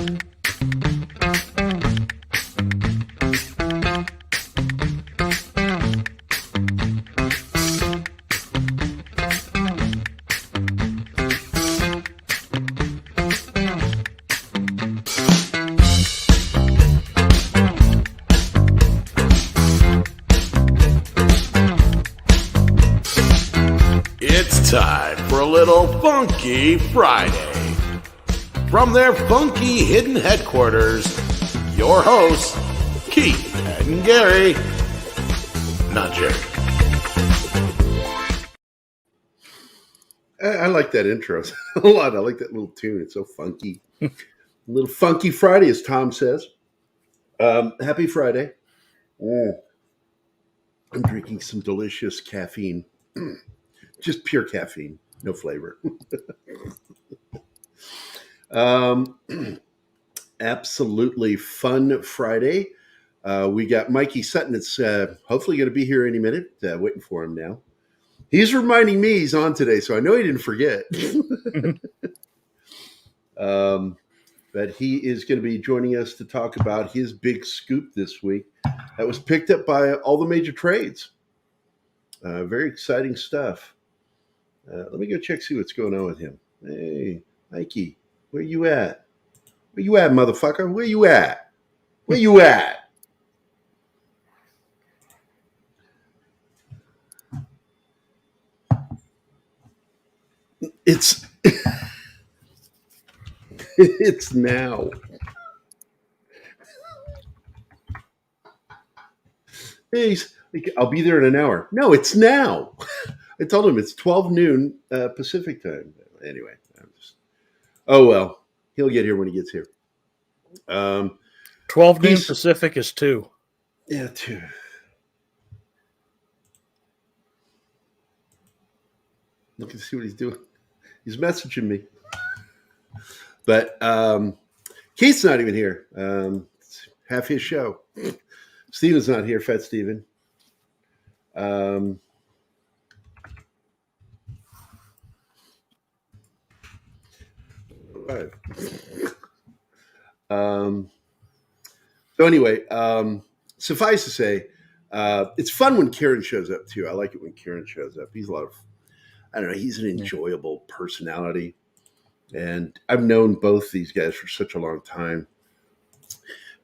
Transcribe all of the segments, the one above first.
It's time for a little Funky Friday. From their funky hidden headquarters, your hosts, Keith and Gary. Not Jerry. I like that intro a lot. I like that little tune. It's so funky. A little Funky Friday, as Tom says. Happy Friday. I'm drinking some delicious caffeine. Just pure caffeine, no flavor. Absolutely fun Friday. We got Mikey Sutton. It's hopefully going to be here any minute. Waiting for him now. He's reminding me he's on today, so I know he didn't forget. But he is going to be joining us to talk about his big scoop this week that was picked up by all the major trades. Very exciting stuff. Let me go check, see what's going on with him. Hey, Mikey, where you at? Where you at, motherfucker? Where you at? Where you at? It's it's now. Hey, I'll be there in an hour. No, it's now. I told him it's 12 noon Pacific time. Anyway, oh well, he'll get here when he gets here. 12 noon Pacific is 2. Yeah, 2. Look and see what he's doing. He's messaging me. But Keith's not even here. It's half his show. Steven's not here, Fat Steven. Right. So anyway, suffice to say, it's fun when Kieran shows up too. I like it when Kieran shows up. He's he's an enjoyable personality. And I've known both these guys for such a long time.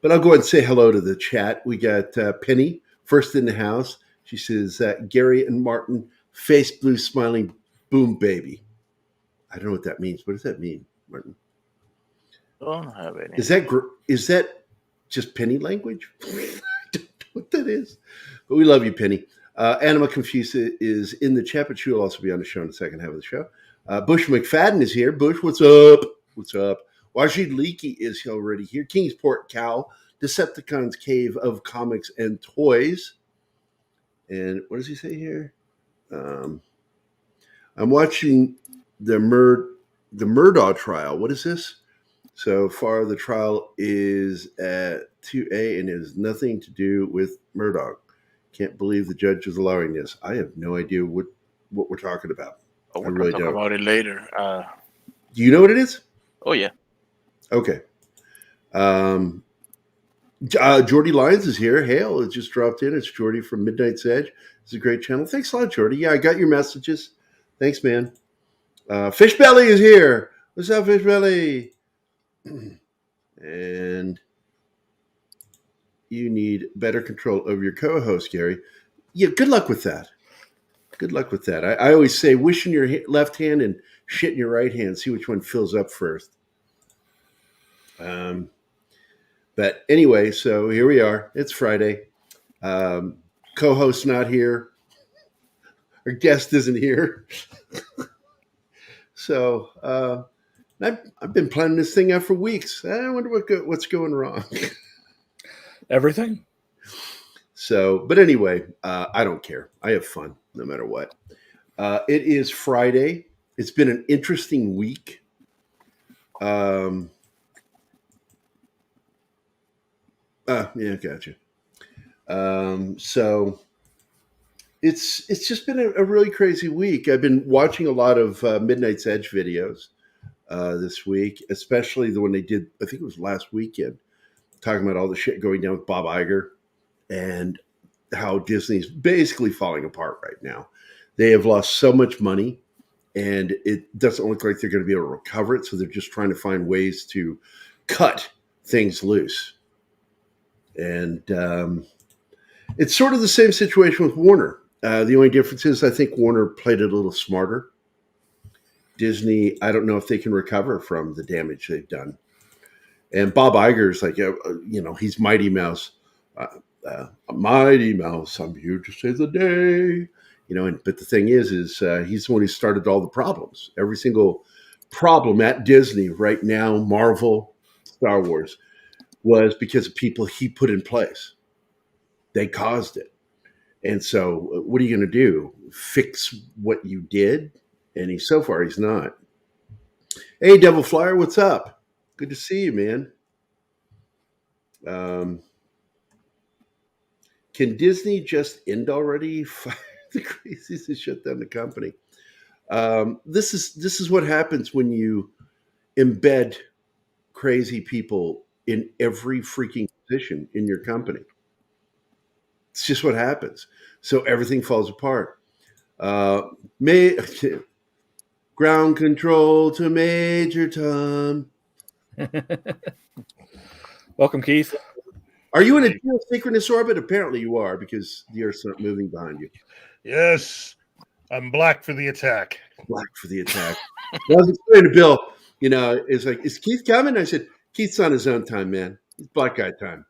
But I'll go ahead and say hello to the chat. We got Penny, first in the house. She says, Gary and Martin, face blue, smiling, boom, baby. I don't know what that means. What does that mean, Martin? Don't have any. Is that just Penny language? I don't know what that is. But we love you, Penny. Anima Confusa is in the chat, but she will also be on the show in the second half of the show. Bush McFadden is here. Bush, what's up? What's up? Wajid Leakey is already here. Kingsport Cow, Decepticon's Cave of Comics and Toys. And what does he say here? I'm watching the Murdaugh trial. What is this? So far, the trial is at 2A and it has nothing to do with Murdaugh. Can't believe the judge is allowing this. I have no idea what we're talking about. Oh, we're going to talk about it later. Do you know what it is? Oh, yeah. Okay. Jordy Lyons is here. Hail has just dropped in. It's Jordy from Midnight's Edge. It's a great channel. Thanks a lot, Jordy. Yeah, I got your messages. Thanks, man. Fishbelly is here. What's up, Fishbelly? And you need better control over your co-host, Gary. Yeah, good luck with that. Good luck with that. I always say wish in your left hand and shit in your right hand. See which one fills up first. But anyway, so here we are. It's Friday. Co-host not here. Our guest isn't here. So I've been planning this thing out for weeks. I wonder what's going wrong. Everything. So, but anyway, I don't care. I have fun no matter what. It is Friday. It's been an interesting week. Yeah, gotcha. So it's just been a really crazy week. I've been watching a lot of Midnight's Edge videos. this week, especially the one they did, I think it was last weekend, talking about all the shit going down with Bob Iger and how Disney's basically falling apart right now. They have lost so much money, and it doesn't look like they're going to be able to recover it, so they're just trying to find ways to cut things loose. And it's sort of the same situation with Warner. The only difference is I think Warner played it a little smarter. Disney, I don't know if they can recover from the damage they've done. And Bob Iger's like, he's Mighty Mouse. Mighty Mouse, I'm here to save the day. But the thing is he's the one who started all the problems. Every single problem at Disney right now, Marvel, Star Wars, was because of people he put in place. They caused it. And so what are you going to do? Fix what you did? And so far, he's not. Hey, Devil Flyer, what's up? Good to see you, man. Can Disney just end already? Fire the crazies and shut down the company. This is what happens when you embed crazy people in every freaking position in your company. It's just what happens. So everything falls apart. Ground control to Major Tom. Welcome, Keith. Are you in a geosynchronous orbit? Apparently you are, because the Earth's not moving behind you. Yes. I'm black for the attack. Black for the attack. I was explaining to Bill, it's like, is Keith coming? I said, Keith's on his own time, man. It's black guy time.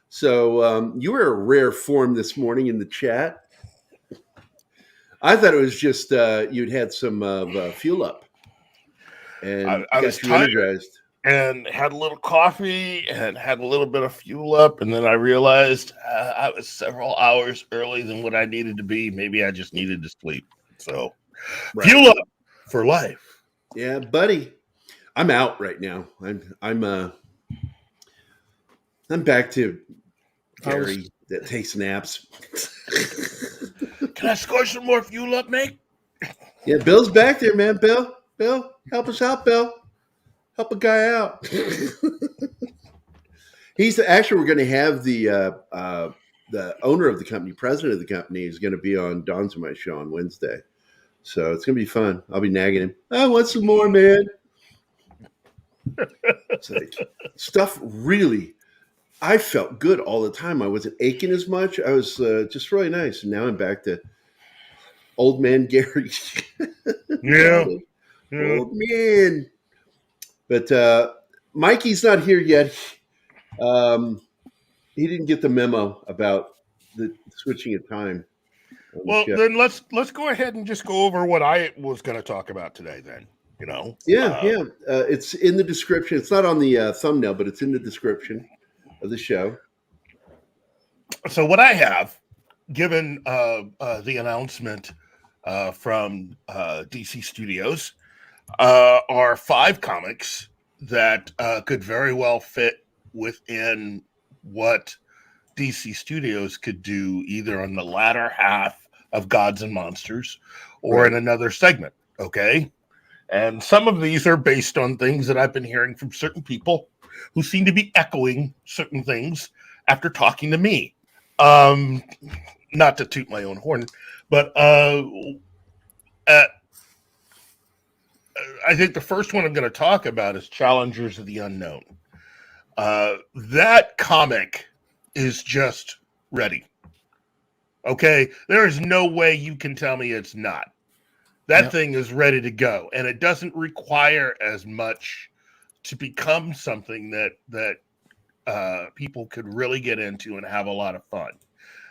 So you were a rare form this morning in the chat. I thought it was just you'd had some fuel up, and I was got you energized, and had a little coffee and had a little bit of fuel up, and then I realized I was several hours early than what I needed to be. Maybe I just needed to sleep. So fuel up for life. Yeah, buddy. I'm out right now. I'm back to Gary that takes naps. Can I score some more fuel up, mate? Yeah, Bill's back there, man. Bill, help us out, Bill. Help a guy out. Actually, we're going to have the owner of the company, president of the company, is going to be on Don's and my show on Wednesday. So it's going to be fun. I'll be nagging him. I want some more, man. It's like, stuff really, I felt good all the time. I wasn't aching as much. I was just really nice. And now I'm back to old man Gary. Yeah. Old man. But Mikey's not here yet. He didn't get the memo about the switching of time. Well, then let's go ahead and just go over what I was going to talk about today. Then Yeah. It's in the description. It's not on the thumbnail, but it's in the description of the show. So what I have, given the announcement from DC Studios, are 5 comics that could very well fit within what DC Studios could do, either on the latter half of Gods and Monsters or in another segment. Okay. And some of these are based on things that I've been hearing from certain people who seem to be echoing certain things after talking to me. Not to toot my own horn, but I think the first one I'm going to talk about is Challengers of the Unknown. That comic is just ready. Okay? There is no way you can tell me it's not. That thing is ready to go, and it doesn't require as much to become something that people could really get into and have a lot of fun.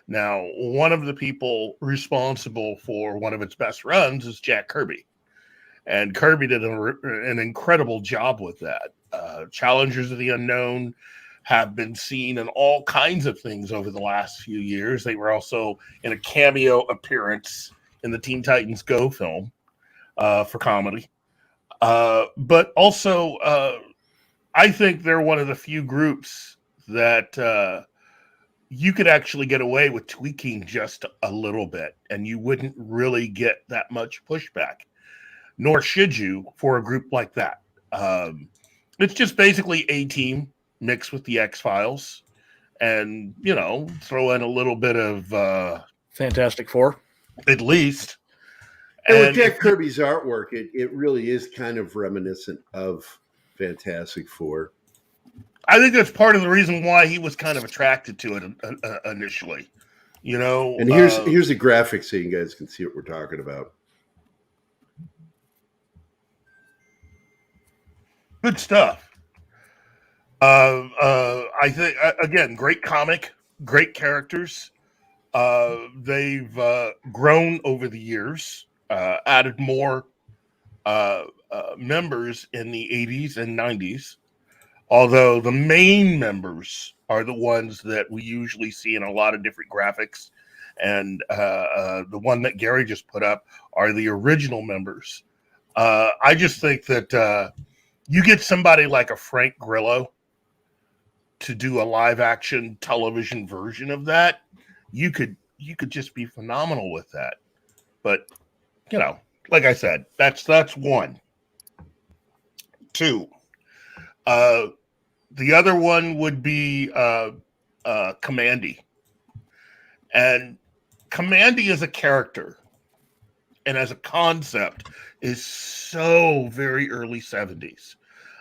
Now, one of the people responsible for one of its best runs is Jack Kirby, and Kirby did an incredible job with that. Challengers of the Unknown have been seen in all kinds of things over the last few years. They were also in a cameo appearance in the Teen Titans Go film for comedy. But also, I think they're one of the few groups that you could actually get away with tweaking just a little bit, and you wouldn't really get that much pushback. Nor should you for a group like that. It's just basically A-Team mixed with the X-Files, and throw in a little bit of Fantastic Four, at least. And with Jack Kirby's artwork, it really is kind of reminiscent of Fantastic Four. I think that's part of the reason why he was kind of attracted to it initially. And here's a graphic so you guys can see what we're talking about. Good stuff. I think, again, great comic, great characters. They've grown over the years, added more members in the 80s and 90s, although the main members are the ones that we usually see in a lot of different graphics. And the one that Gary just put up are the original members. I just think that you get somebody like a Frank Grillo to do a live action television version of that, you could just be phenomenal with that. But like I said, that's one. Two. The other one would be Commandy. And Commandy as a character and as a concept is so very early 70s.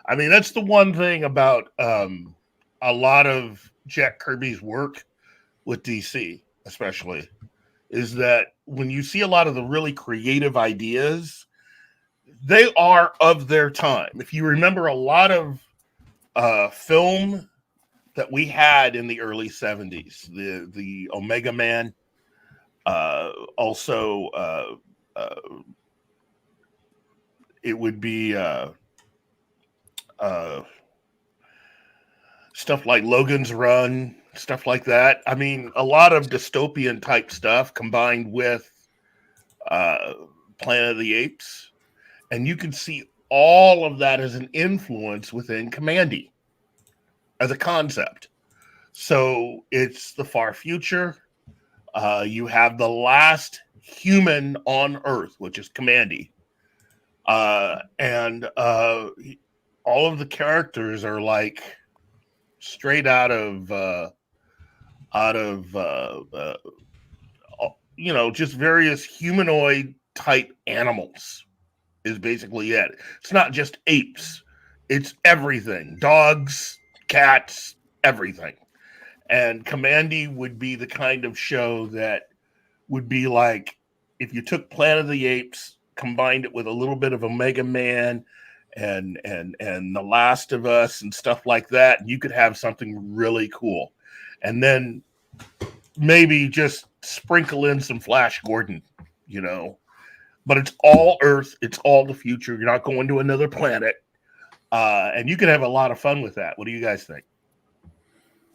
I mean, that's the one thing about a lot of Jack Kirby's work with DC, especially, is that when you see a lot of the really creative ideas, they are of their time. If you remember a lot of film that we had in the early 70s, the Omega Man, also it would be stuff like Logan's Run, stuff like that. I mean, a lot of dystopian type stuff combined with Planet of the Apes. And you can see all of that as an influence within Commandy as a concept. So it's the far future. You have the last human on Earth, which is Commandy. And all of the characters are like straight out of just various humanoid type animals is basically it. It's not just apes. It's everything. Dogs, cats, everything. And Commandy would be the kind of show that would be like if you took Planet of the Apes, combined it with a little bit of Omega Man and The Last of Us and stuff like that, you could have something really cool. And then maybe just sprinkle in some Flash Gordon, But it's all Earth. It's all the future. You're not going to another planet. And you could have a lot of fun with that. What do you guys think?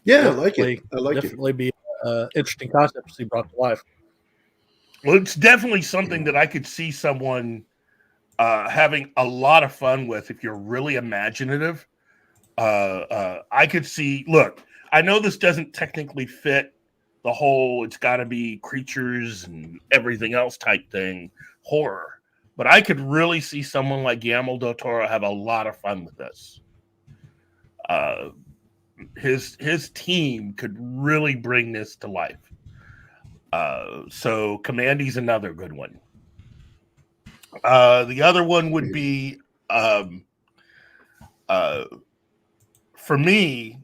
Yeah, I like it. Definitely be interesting concept to see brought to life. Well, it's definitely something that I could see someone having a lot of fun with if you're really imaginative. I could see, look, I know this doesn't technically fit the whole it's got to be creatures and everything else type thing, horror. But I could really see someone like Guillermo del Toro have a lot of fun with this. His team could really bring this to life. So Commandy's another good one. The other one would be, for me,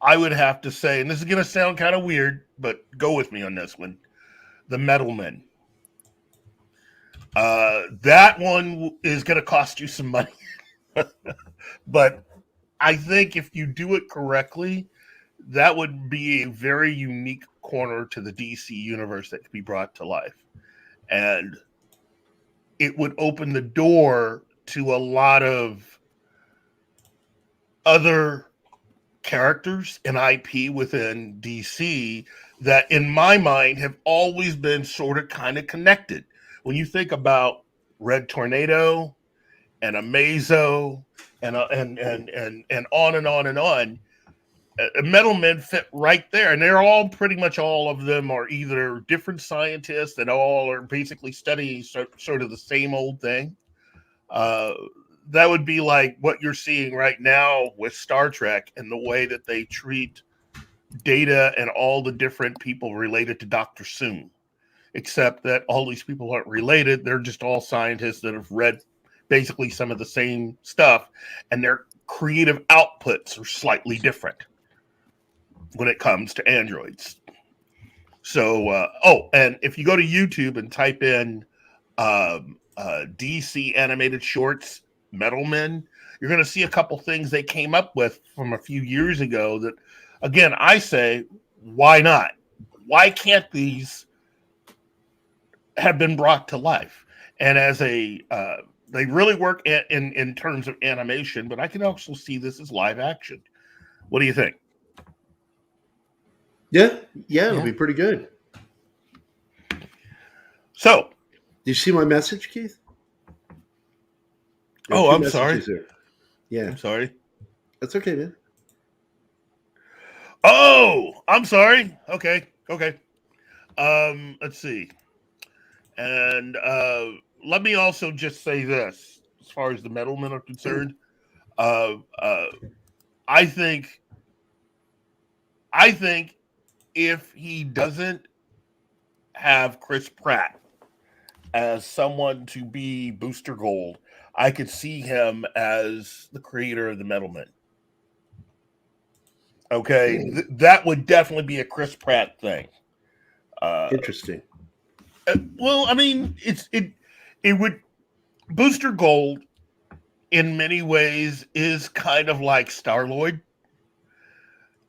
I would have to say, and this is going to sound kind of weird, but go with me on this one, The Metal Men. That one is going to cost you some money. But I think if you do it correctly, that would be a very unique corner to the DC universe that could be brought to life. And it would open the door to a lot of other characters and IP within DC that, in my mind, have always been sort of kind of connected. When you think about Red Tornado and Amazo and on and on and on, Metal Men fit right there, and they're all pretty much all of them are either different scientists that all are basically studying sort of the same old thing. That would be like what you're seeing right now with Star Trek and the way that they treat Data and all the different people related to Dr. Soong, except that all these people aren't related. They're just all scientists that have read basically some of the same stuff, and their creative outputs are slightly different when it comes to androids. So, and if you go to YouTube and type in DC animated shorts, Metal Men, you're going to see a couple things they came up with from a few years ago that, again, I say, why not? Why can't these have been brought to life? And as they really work in terms of animation, but I can also see this as live action. What do you think? Yeah, it'll be pretty good. So, do you see my message, Keith? Oh, I'm sorry. There. Yeah, I'm sorry. That's okay, man. Oh, I'm sorry. Okay. Let's see. And let me also just say this, as far as the Metal Men are concerned. I think if he doesn't have Chris Pratt as someone to be Booster Gold, I could see him as the creator of the Metal Men. Okay, that would definitely be a Chris Pratt thing. Interesting. Well, I mean, it would Booster Gold in many ways is kind of like Star-Lord.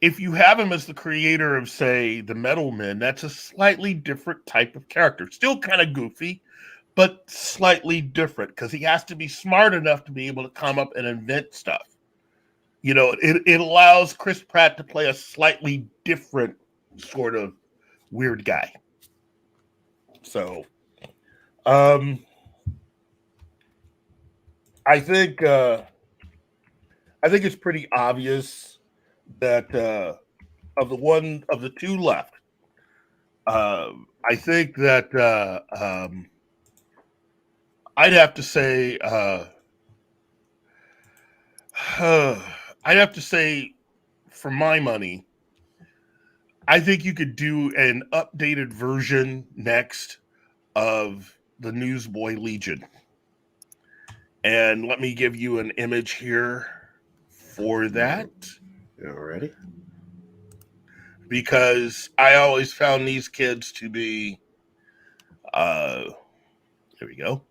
If you have him as the creator of, say, the Metal Men, that's a slightly different type of character. Still kind of goofy, but slightly different because he has to be smart enough to be able to come up and invent stuff. You know, it allows Chris Pratt to play a slightly different sort of weird guy. So, I think it's pretty obvious that of the two left, I think that I'd have to say for my money, I think you could do an updated version next of the Newsboy Legion. And let me give you an image here for that. Alrighty. Because I always found these kids to be, there we go.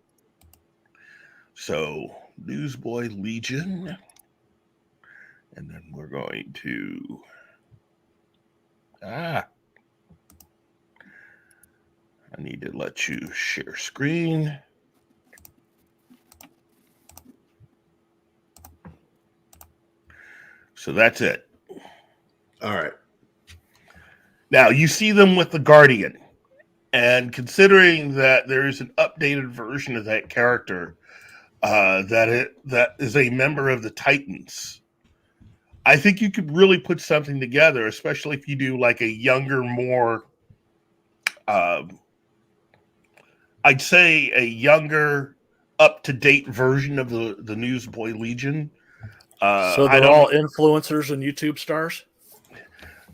So, Newsboy Legion. And then we're going to, I need to let you share screen. So that's it. All right. Now you see them with the Guardian, and considering that there is an updated version of that character that is a member of the Titans, I think you could really put something together, especially if you do like a younger, more, I'd say a younger, up-to-date version of the Newsboy Legion. So they're all influencers and YouTube stars?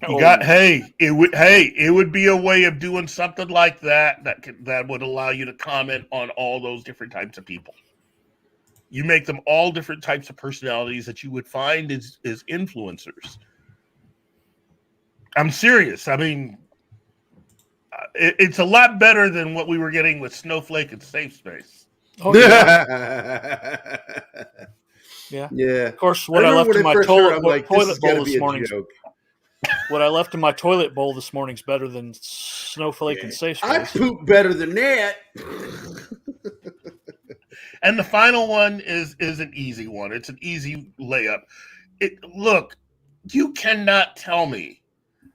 It would be a way of doing something like that would allow you to comment on all those different types of people. You make them all different types of personalities that you would find as influencers. I'm serious. I mean, it's a lot better than what we were getting with Snowflake and Safe Space. Oh, yeah. Yeah. Yeah. Of course, what I left in my toilet bowl this morning. What I left in my toilet bowl this morning is better than Snowflake and Safe Space. I poop better than that. And the final one is an easy one. It's an easy layup. Look, you cannot tell me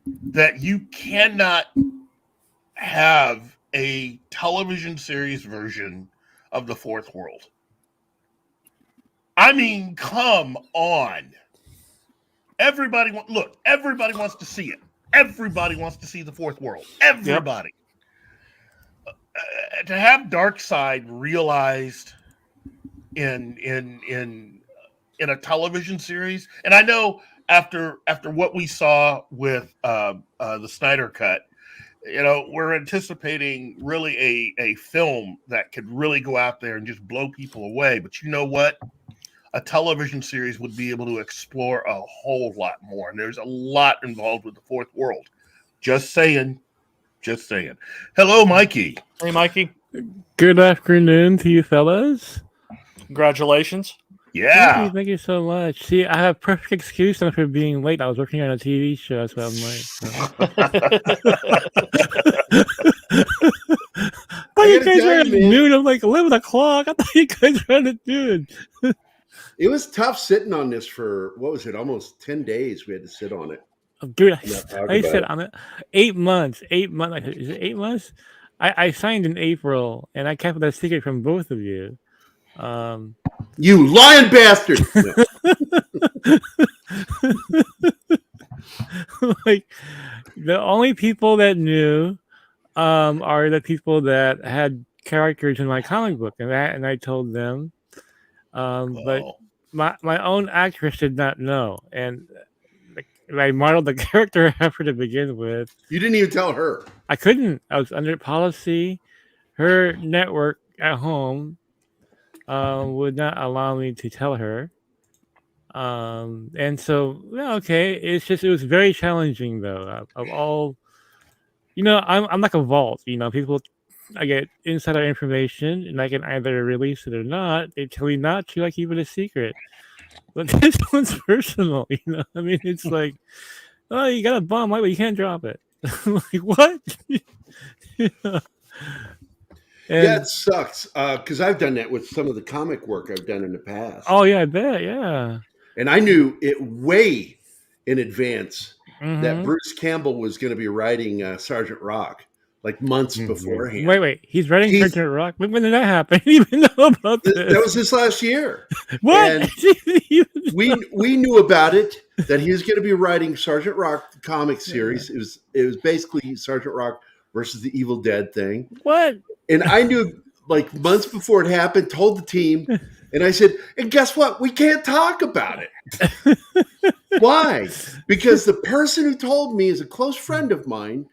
that you cannot have a television series version of The Fourth World. I mean, come on. Everybody wants to see it. Everybody wants to see the fourth world. Everybody. Yep. To have Darkseid realized in a television series, and I know after what we saw with the Snyder Cut, we're anticipating really a film that could really go out there and just blow people away. But you know what? A television series would be able to explore a whole lot more. And there's a lot involved with the fourth world. Just saying. Hello, Mikey. Hey, Mikey. Good afternoon to you fellas. Congratulations. Yeah. Thank you so much. See, I have a perfect excuse for being late. I was working on a TV show, that's why I'm late. What you guys were at noon? I'm like 11 o'clock. I thought you guys were at noon. It was tough sitting on this for, what was it, almost 10 days we had to sit on it. Dude, I said on it 8 months. 8 months. Is it 8 months? I signed in April, and I kept that secret from both of you. You lying bastard! Like, the only people that knew are the people that had characters in my comic book, and I told them. But my own actress did not know, and I modeled the character after to begin with. You didn't even tell her. I couldn't. I was under policy. Her network at home would not allow me to tell her. And so, okay. It was very challenging though. Of all, I'm like a vault. I get insider information, and I can either release it or not. They tell me not to. I keep it a secret. But this one's personal, I mean, it's like, oh, you got a bomb, but you can't drop it. Like, what? Yeah, it sucks. Because I've done that with some of the comic work I've done in the past. Oh, yeah, I bet, yeah. And I knew it way in advance that Bruce Campbell was going to be writing Sergeant Rock, like months beforehand. Wait. He's writing Sergeant Rock? When did that happen? I didn't even know about this. That was this last year. What? we knew about it, that he was going to be writing Sergeant Rock, the comic series. It was basically Sergeant Rock versus the Evil Dead thing. What? And I knew like months before it happened, told the team, and I said, and guess what? We can't talk about it. Why? Because the person who told me is a close friend of mine,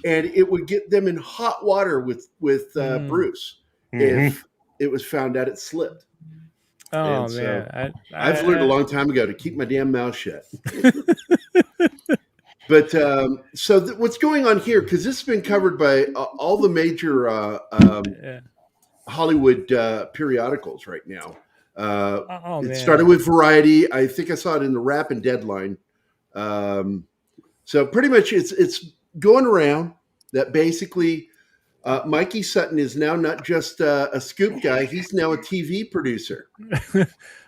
and it would get them in hot water with Bruce if it was found out it slipped. Oh, and man. I've learned a long time ago to keep my damn mouth shut. But so what's going on here, because this has been covered by all the major Hollywood periodicals right now. It started with Variety. I think I saw it in the Rappin' Deadline. So pretty much it's going around that basically Mikey Sutton is now not just a scoop guy. He's now a TV producer.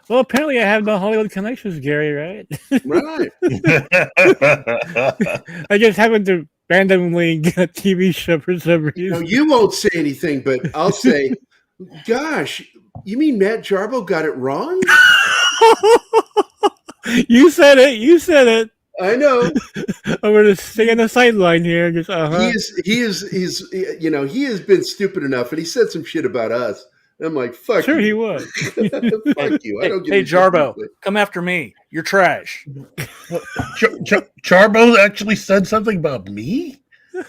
Well, apparently I have no Hollywood connections, Gary, right? Right. I just happened to randomly get a TV show for some reason. You won't say anything, but I'll say, gosh, you mean Matt Jarbo got it wrong? You said it. I know. I'm going to stay on the sideline here. Just He has been stupid enough, and he said some shit about us. And I'm like, fuck. Sure, you. he was. Fuck you. I don't give Hey, Jarbo, come after me. You're trash. Jarbo actually said something about me?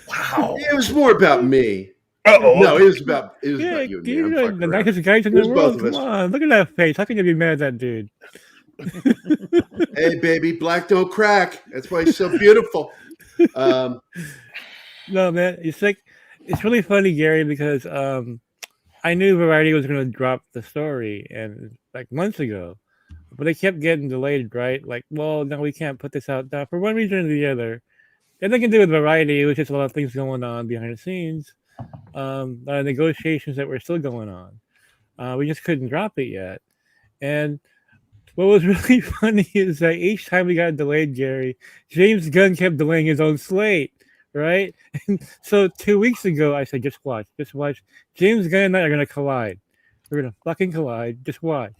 Wow. It was more about me. No, it was about you. You're the nicest guys in the world. Come on, look at that face. How can you be mad at that dude? Hey, baby, black don't crack. That's why he's so beautiful. No, man, it's really funny, Gary, because I knew Variety was going to drop the story and like months ago, but they kept getting delayed, right? Like, well, no, we can't put this out now for one reason or the other. And nothing to do with Variety. It was just a lot of things going on behind the scenes, negotiations that were still going on. We just couldn't drop it yet. And what was really funny is that each time we got delayed, Gary, James Gunn kept delaying his own slate, right? And so 2 weeks ago, I said, just watch. James Gunn and I are going to collide. We're going to fucking collide. Just watch.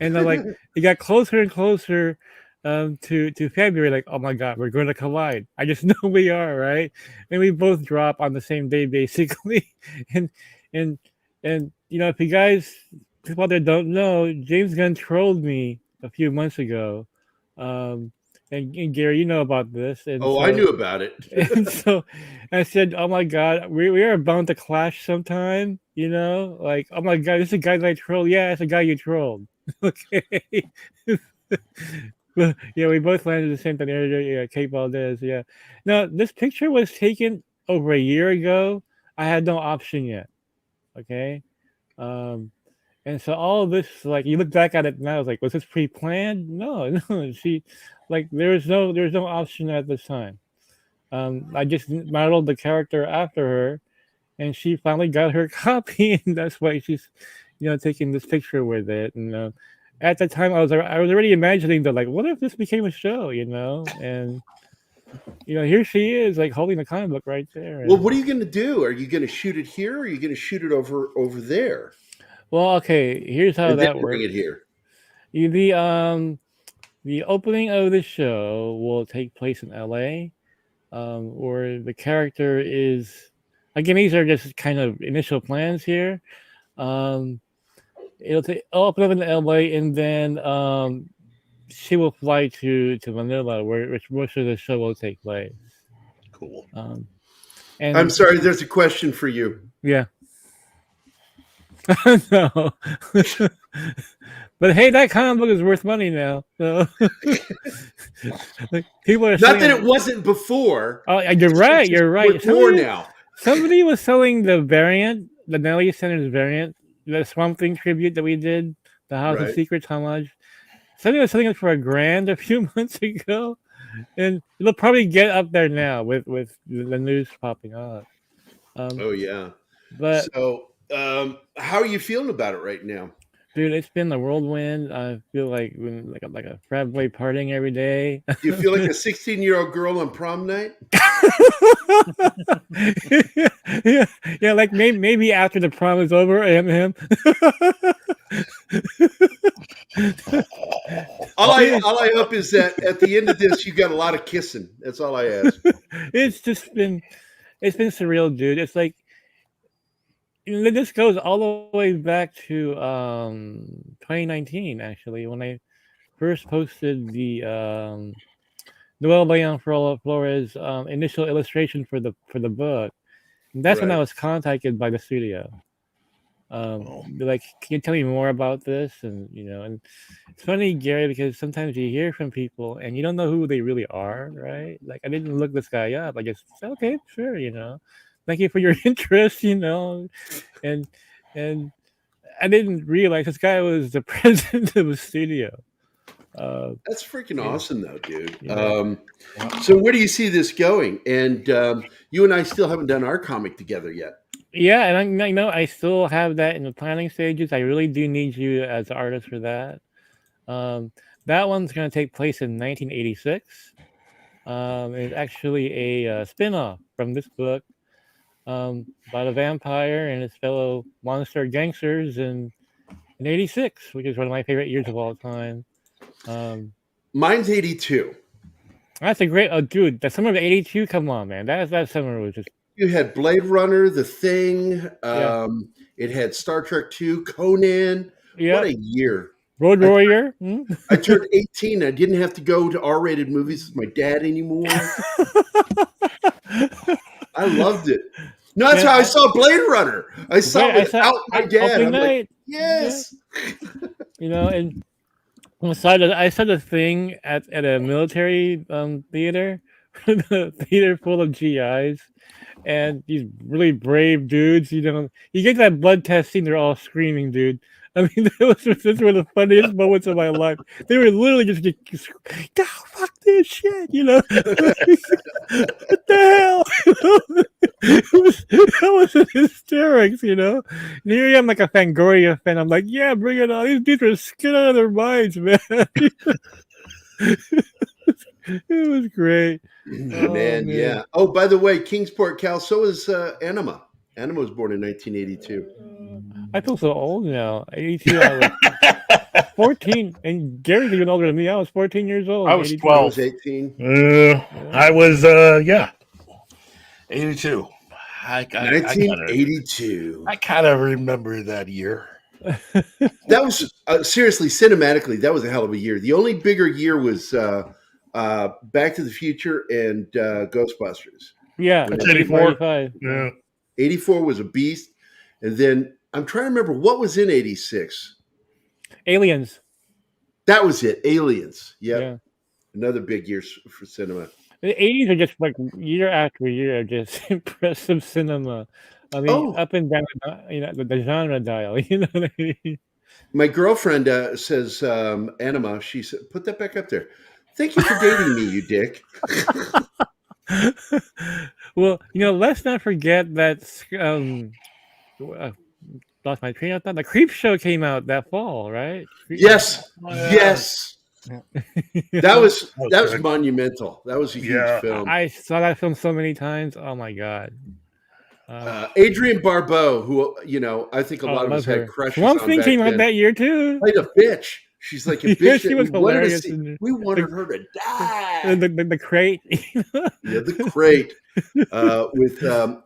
And then, like, it got closer and closer to February, like, oh my God, we're going to collide. I just know we are, right? And we both drop on the same day, basically. and and if you guys, people out there don't know, James Gunn trolled me a few months ago. And Gary, you know about this. And I knew about it. And so I said, oh my God, we are bound to clash sometime, like, oh my God, this is a guy that I trolled. Yeah, it's a guy you trolled. Okay. Yeah, we both landed the same thing. Yeah, Kate Valdez. Yeah. Now, this picture was taken over a year ago. I had no option yet. Okay. And so all of this, like, you look back at it now, it's like, was this pre-planned? No. She, like, there was no option at this time. I just modeled the character after her, and she finally got her copy, and that's why she's, taking this picture with it. And at the time, I was already imagining that, like, what if this became a show, And here she is, like, holding the comic book right there. Well, what are you going to do? Are you going to shoot it here, or are you going to shoot it over there? Well, okay. Here's how that works. Bring it here. The opening of the show will take place in LA, where the character is. Again, these are just kind of initial plans here. It'll open up in LA, and then she will fly to Manila, which most of the show will take place. Cool. And I'm sorry, there's a question for you. Yeah. No. But hey, that comic book is worth money now. So people are not that it wasn't before. Oh, you're right. You're right. More now. Somebody was selling the variant, the Nelly Centers variant, the Swamp Thing tribute that we did, the House of Secrets homage. Somebody was selling it for $1,000 a few months ago, and it'll probably get up there now with the news popping up. Oh yeah. But so, how are you feeling about it right now? Dude, it's been a whirlwind. I feel like a frat boy partying every day. Do you feel like a 16-year-old girl on prom night? yeah, like maybe after the prom is over, I am him. All I hope is that at the end of this, you got a lot of kissing. That's all I ask. It's been surreal, dude. It's like, this goes all the way back to 2019, actually, when I first posted the Noel Leon Flores initial illustration for the book. And that's when I was contacted by the studio. They're like, can you tell me more about this? And and it's funny, Gary, because sometimes you hear from people and you don't know who they really are, right? Like, I didn't look this guy up. I just said, okay, sure, thank you for your interest, and I didn't realize this guy was the president of the studio. That's freaking awesome, though, dude. Yeah. So where do you see this going? And you and I still haven't done our comic together yet. Yeah, and I still have that in the planning stages. I really do need you as an artist for that. That one's going to take place in 1986. It's actually a spin-off from this book. About a vampire and his fellow monster gangsters in 86, which is one of my favorite years of all time. Mine's 82. That's a great. Oh, dude, the summer of 82. Come on, man. That summer was just. You had Blade Runner, The Thing. It had Star Trek 2, Conan. What a year! Road Warrior. I turned 18. I didn't have to go to R-rated movies with my dad anymore. I loved it. No, that's how I saw Blade Runner. I saw it without my dad. I'm like, yes. And I saw the Thing at a military theater, the theater full of GIs, and these really brave dudes. You get that blood test scene, they're all screaming, dude. I mean, those were the funniest moments of my life. They were literally just "God, fuck this shit," What the hell? That was in hysterics, And here I am, like a Fangoria fan. I'm like, yeah, bring it on. These dudes are scared out of their minds, man. It was great. Man, yeah. Oh, by the way, Kingsport, Cal, so is Anima. Anima was born in 1982. I feel so old now. 82. 14, and Gary's even older than me. I was 14 years old. I was 82. 12. I was 18. I was 82. 1982. I kind of remember that year. That was seriously, cinematically, that was a hell of a year. The only bigger year was Back to the Future and Ghostbusters. Yeah, That's 84. 85. Yeah. 84 was a beast. And then I'm trying to remember what was in 86. Aliens. That was it. Aliens. Yep. Yeah. Another big year for cinema. The 80s are just like year after year, just impressive cinema. I mean, up and down, the genre dial. You know what I mean? My girlfriend says, Anima, she said, put that back up there. Thank you for dating me, you dick. Well, let's not forget that lost my train of thought. The Creep Show came out that fall, right? Yes. That was monumental. That was a huge film. I saw that film so many times. Oh my god. Adrienne Barbeau, who I think a lot of us had crushes on. Swamp Thing came out that year too. Played a bitch. She's like a bitch. She was hilarious. We wanted her to die. The crate. The crate with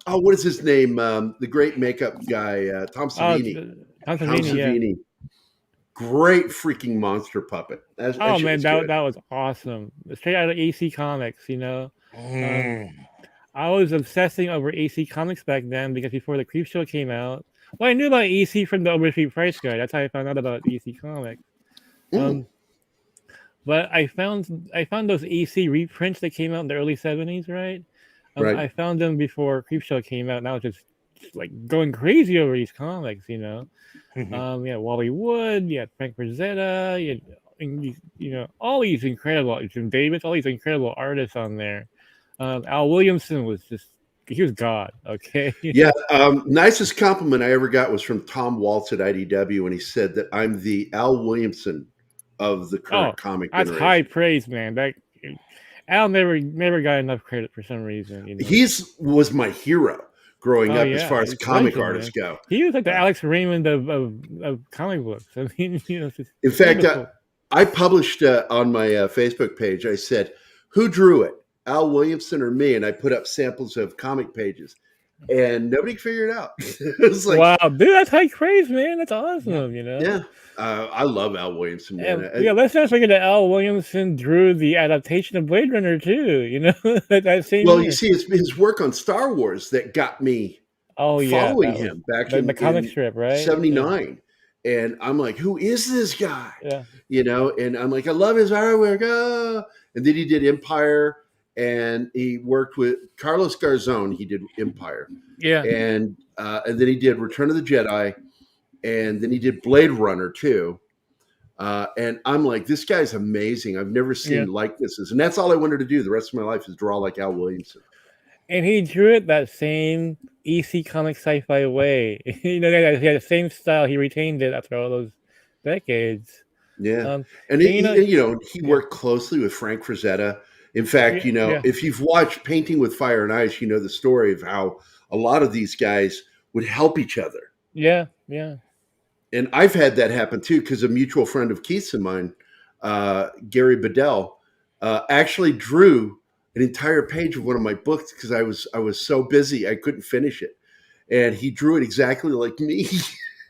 what is his name? The great makeup guy, Tom Savini. Tom Savini. Yeah. Great freaking monster puppet. That was awesome. Straight out of AC Comics, I was obsessing over AC Comics back then because before the Creep Show came out, I knew about AC from the Overstreet Price Guide. That's how I found out about AC Comics. But I found those AC reprints that came out in the early 70s, right? Right. I found them before Creep Show came out, and I was just like going crazy over these comics, Wally Wood, you had Frank Frazetta, you had all these incredible Jim Davis, all these incredible artists on there. Al Williamson was he was God. Okay. Yeah. Nicest compliment I ever got was from Tom Waltz at IDW when he said that I'm the Al Williamson of the current comic that's generation. High praise, man. Al never got enough credit for some reason. Was my hero growing up as far as comic artists go. He was like the Alex Raymond of comic books. I mean, in fact, I published on my Facebook page, I said, who drew it? Al Williamson or me? And I put up samples of comic pages. And nobody figured it out. It was like, wow, dude, that's high praise, man. That's awesome, Yeah. I love Al Williamson, man. Let's not forget that Al Williamson drew the adaptation of Blade Runner too, that same year. You see, it's his work on Star Wars that got me following him back in the comic strip, right? 79. Yeah. And I'm like, who is this guy? Yeah. And I'm like, I love his artwork. And then he did Empire. And he worked with Carlos Garzón. He did Empire. Yeah. And then he did Return of the Jedi. And then he did Blade Runner too. And I'm like, this guy's amazing. I've never seen likenesses. And that's all I wanted to do the rest of my life is draw like Al Williamson. And he drew it that same EC comic sci-fi way. He had the same style. He retained it after all those decades. Yeah. He worked closely with Frank Frazetta. In fact, if you've watched Painting with Fire and Ice, you know the story of how a lot of these guys would help each other. Yeah, yeah. And I've had that happen too, because a mutual friend of Keith's and mine, Gary Bedell, actually drew an entire page of one of my books because I was so busy I couldn't finish it, and he drew it exactly like me.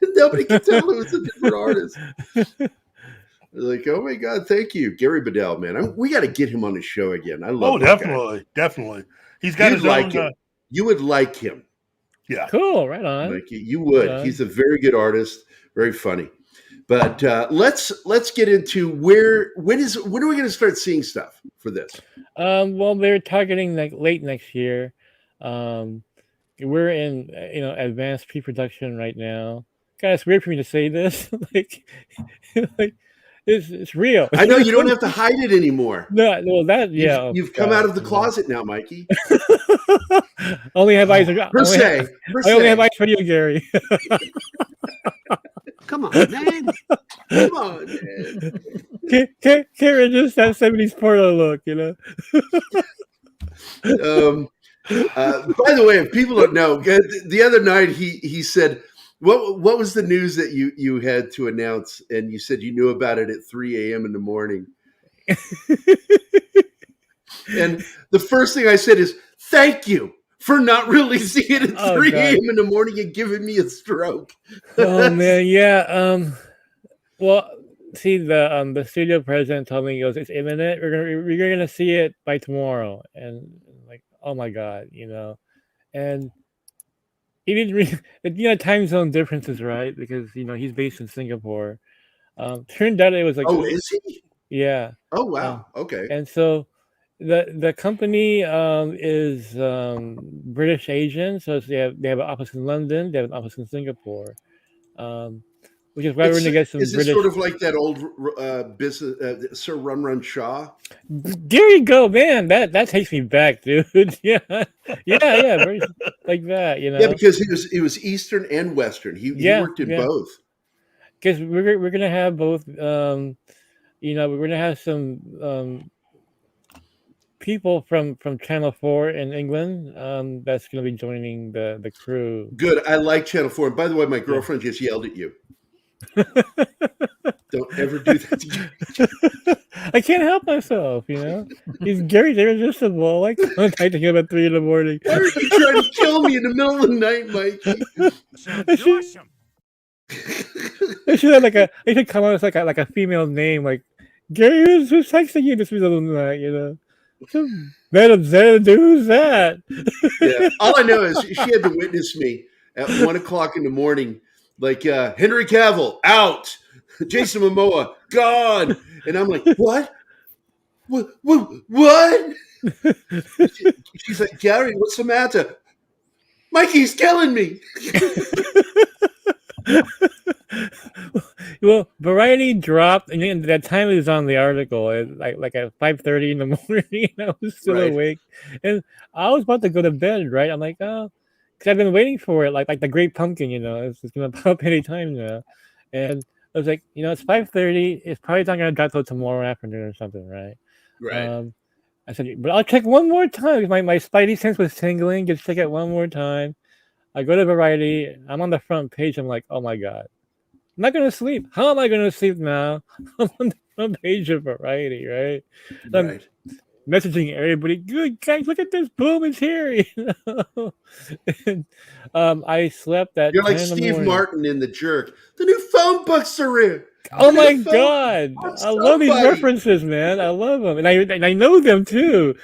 Nobody could tell it was a different artist. Like, oh my God, thank you, Gary Bedell, man. We got to get him on the show again. I love. Oh, definitely. He's got his own. You would like him. Yeah, cool. Right on. Like you would. He's a very good artist, very funny. But let's get into when are we going to start seeing stuff for this? Well, they're targeting late next year. We're in advanced pre-production right now. God, it's weird for me to say this. It's real. I know you don't have to hide it anymore. No, well, that you've come out of the closet now, Mikey. Only have eyes. I only have eyes for you, Gary. Come on, man. Come on, man. Can't resist that 70s porno look, By the way, if people don't know, the other night he said, What was the news that you had to announce, and you said you knew about it at 3 a.m. in the morning? And the first thing I said is, thank you for not releasing it at 3 a.m. in the morning and giving me a stroke. Oh man, yeah. Well, see, the studio president told me, he goes, it's imminent. We're gonna see it by tomorrow, and like, oh my god, and he didn't time zone differences, right? Because he's based in Singapore. Turned out it was like, oh, is he? Yeah. Oh wow. Okay. And so the company is British Asian, so they have an office in London, they have an office in Singapore, which is why we're going to get some Is this British. sort of like that old business, Sir Run Shaw? There you go, man. That takes me back, dude. Yeah, very, like that, Yeah, because he was Eastern and Western. He worked in both. Because we're gonna have both. We're gonna have some people from Channel 4 in England that's gonna be joining the crew. Good. I like Channel 4. And by the way, my girlfriend just yelled at you. Don't ever do that again. I can't help myself, He's Gary's irresistible. Like contacting him at 3 a.m. Why are you trying to kill me in the middle of the night, Mikey? Sounds awesome. They should have they should come out with like a female name, like Gary, who's texting you this middle of the night, Madam Zed, who's that? Yeah. All I know is she had to witness me at 1 o'clock in the morning, like Henry Cavill out, Jason Momoa gone, and I'm like, what? She's like, Gary, what's the matter? Mikey's killing me. Well, Variety dropped, and that time it was on the article, like at 5:30 in the morning. And I was still awake, and I was about to go to bed. Right, I'm like, oh, because I've been waiting for it, like the Great Pumpkin. It's gonna pop any time now, and I was like, it's 5:30. It's probably not gonna drop till tomorrow afternoon or something, right? Right. I said, but I'll check one more time. My spidey sense was tingling. Just check it one more time. I go to Variety. I'm on the front page. I'm like, oh my god, I'm not gonna sleep. How am I gonna sleep now? I'm on the front page of Variety, right? I'm messaging everybody. Good guys, look at this! Boom, it's here. And, I slept at. You're like Steve Martin in The Jerk. The new phone books are in. Oh my god! I love these references, man. I love them, and I know them too.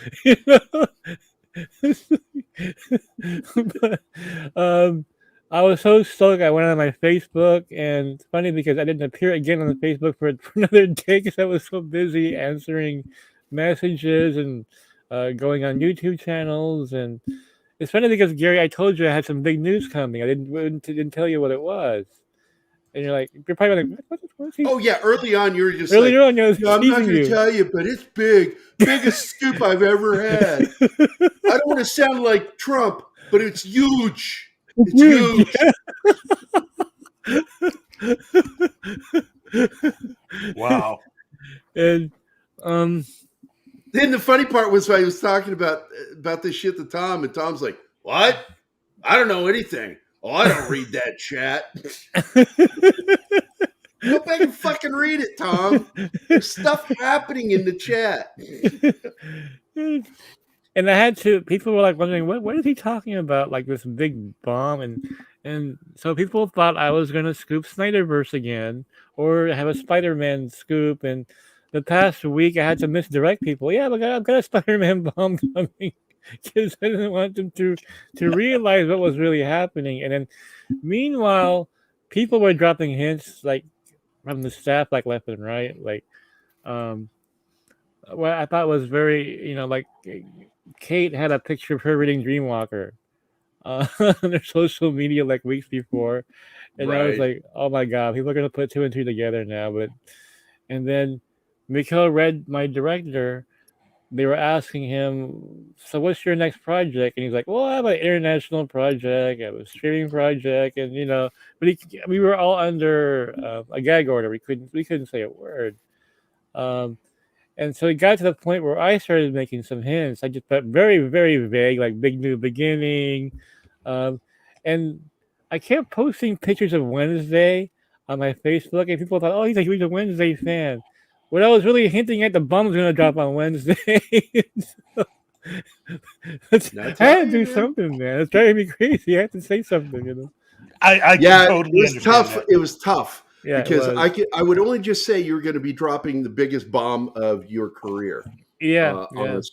But, I was so stoked. I went on my Facebook, and it's funny because I didn't appear again on the Facebook for another day because I was so busy answering messages and going on YouTube channels. And it's funny because Gary, I told you I had some big news coming. I didn't tell you what it was. And you're probably like, what is he? Oh yeah, early on you were just on, I'm not going to tell you, but it's big, biggest scoop I've ever had. I don't want to sound like Trump, but it's huge. It's huge. Wow. And then the funny part was I was talking about this shit to Tom, and Tom's like, "What? I don't know anything. Oh, I don't read that chat." Go back and fucking read it, Tom. There's stuff happening in the chat. And I had to. People were wondering, what is he talking about? Like this big bomb, and so people thought I was gonna scoop Snyderverse again, or have a Spider-Man scoop. And the past week, I had to misdirect people. Yeah, but I've got a Spider-Man bomb coming because I didn't want them to realize what was really happening. And then, meanwhile, people were dropping hints from the staff left and right. What I thought was very, Kate had a picture of her reading Dreamwalker on their social media weeks before, and I was like, oh my god, people are gonna put 2 and 2 together now. And then Mikhail read my director. They were asking him, so what's your next project? And he's like, well, I have an international project, I have a streaming project, and but we were all under a gag order. We couldn't say a word. And so it got to the point where I started making some hints. I just put very, very vague, like big new beginning. And I kept posting pictures of Wednesday on my Facebook, and people thought, "Oh, he's a Wednesday fan." What I was really hinting at, the bum's going to drop on Wednesday. I had to do something, man. It's driving me crazy. I had to say something, you know. I can totally it was tough. that. It was tough because it I would only just say you're going to be dropping the biggest bomb of your career. On us.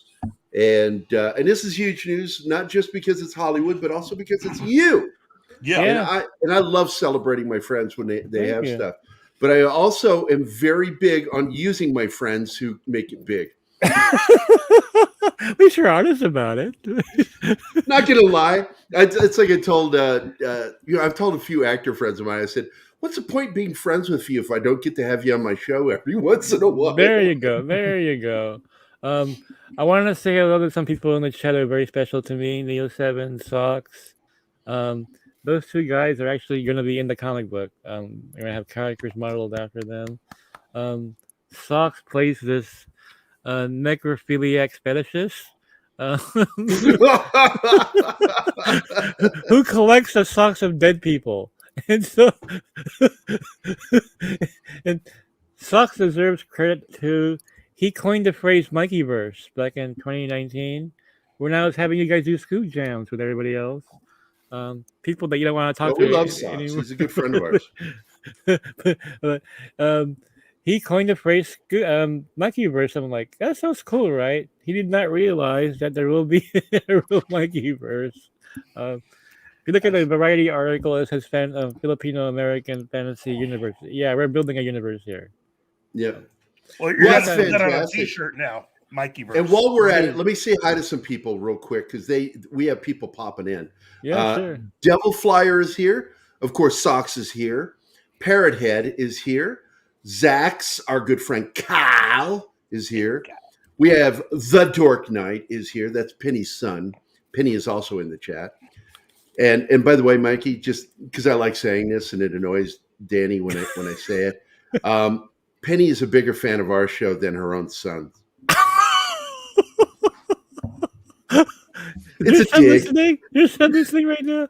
And this is huge news, not just because it's Hollywood, but also because it's you. Yeah. And I love celebrating my friends when they have stuff. But I also am very big on using my friends who make it big. At least you're honest about it. Not gonna lie, it's like I told I've told a few actor friends of mine. I said, "What's the point being friends with you if I don't get to have you on my show every once in a while?" There you go. I wanted to say hello to some people in the chat who are very special to me. Neo7, Socks. Those two guys are actually going to be in the comic book. They're going to have characters modeled after them. Socks plays this necrophiliac fetishist who collects the socks of dead people. And so, and Socks deserves credit too. He coined the phrase Mikeyverse back in 2019. We're now having you guys do scoop jams with everybody else. People that you don't want to talk to. We love Socks. He's a good friend of ours. He coined the phrase Mikeyverse. I'm like, that sounds cool, right? He did not realize that there will be a real Mikeyverse. If you look at the Variety article, it says Filipino-American fantasy universe. Yeah, we're building a universe here. Yeah. Well, you're going to put that on a t-shirt now, Mikeyverse. And while we're at it, let me say hi to some people real quick because we have people popping in. Yeah, sure. Devil Flyer is here. Of course, Socks is here. Parrot Head is here. Zax, our good friend Kyle, is here. We have The Dork Knight is here. That's Penny's son. Penny is also in the chat. And by the way, Mikey, just because I like saying this and it annoys Danny when I say it, Penny is a bigger fan of our show than her own son. It's a dig. You're listening right now.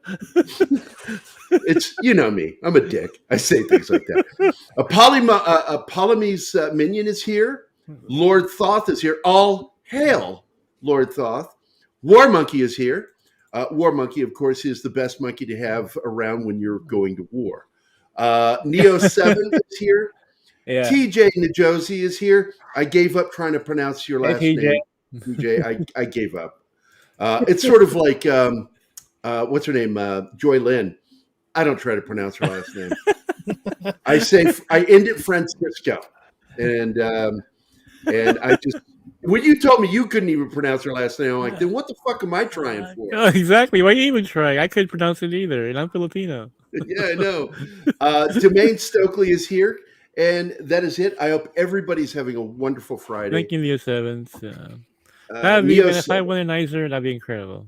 It's, you know me. I'm a dick. I say things like that. A Polymes minion is here. Lord Thoth is here. All hail Lord Thoth. War Monkey is here. War Monkey, of course, is the best monkey to have around when you're going to war. Neo 7 is here. Yeah. TJ Najosi is here. I gave up trying to pronounce your last name. TJ, I gave up. It's sort of like, what's her name? Joy Lynn. I don't try to pronounce her last name. I end it Francisco. And I just, when you told me you couldn't even pronounce her last name, I'm like, then what the fuck am I trying for? Oh, exactly. Why are you even trying? I couldn't pronounce it either, and I'm Filipino. Yeah, I know. Domain Stokely is here, and that is it. I hope everybody's having a wonderful Friday. Thank you, Neo Sevens. If I win an Iser, that'd be incredible.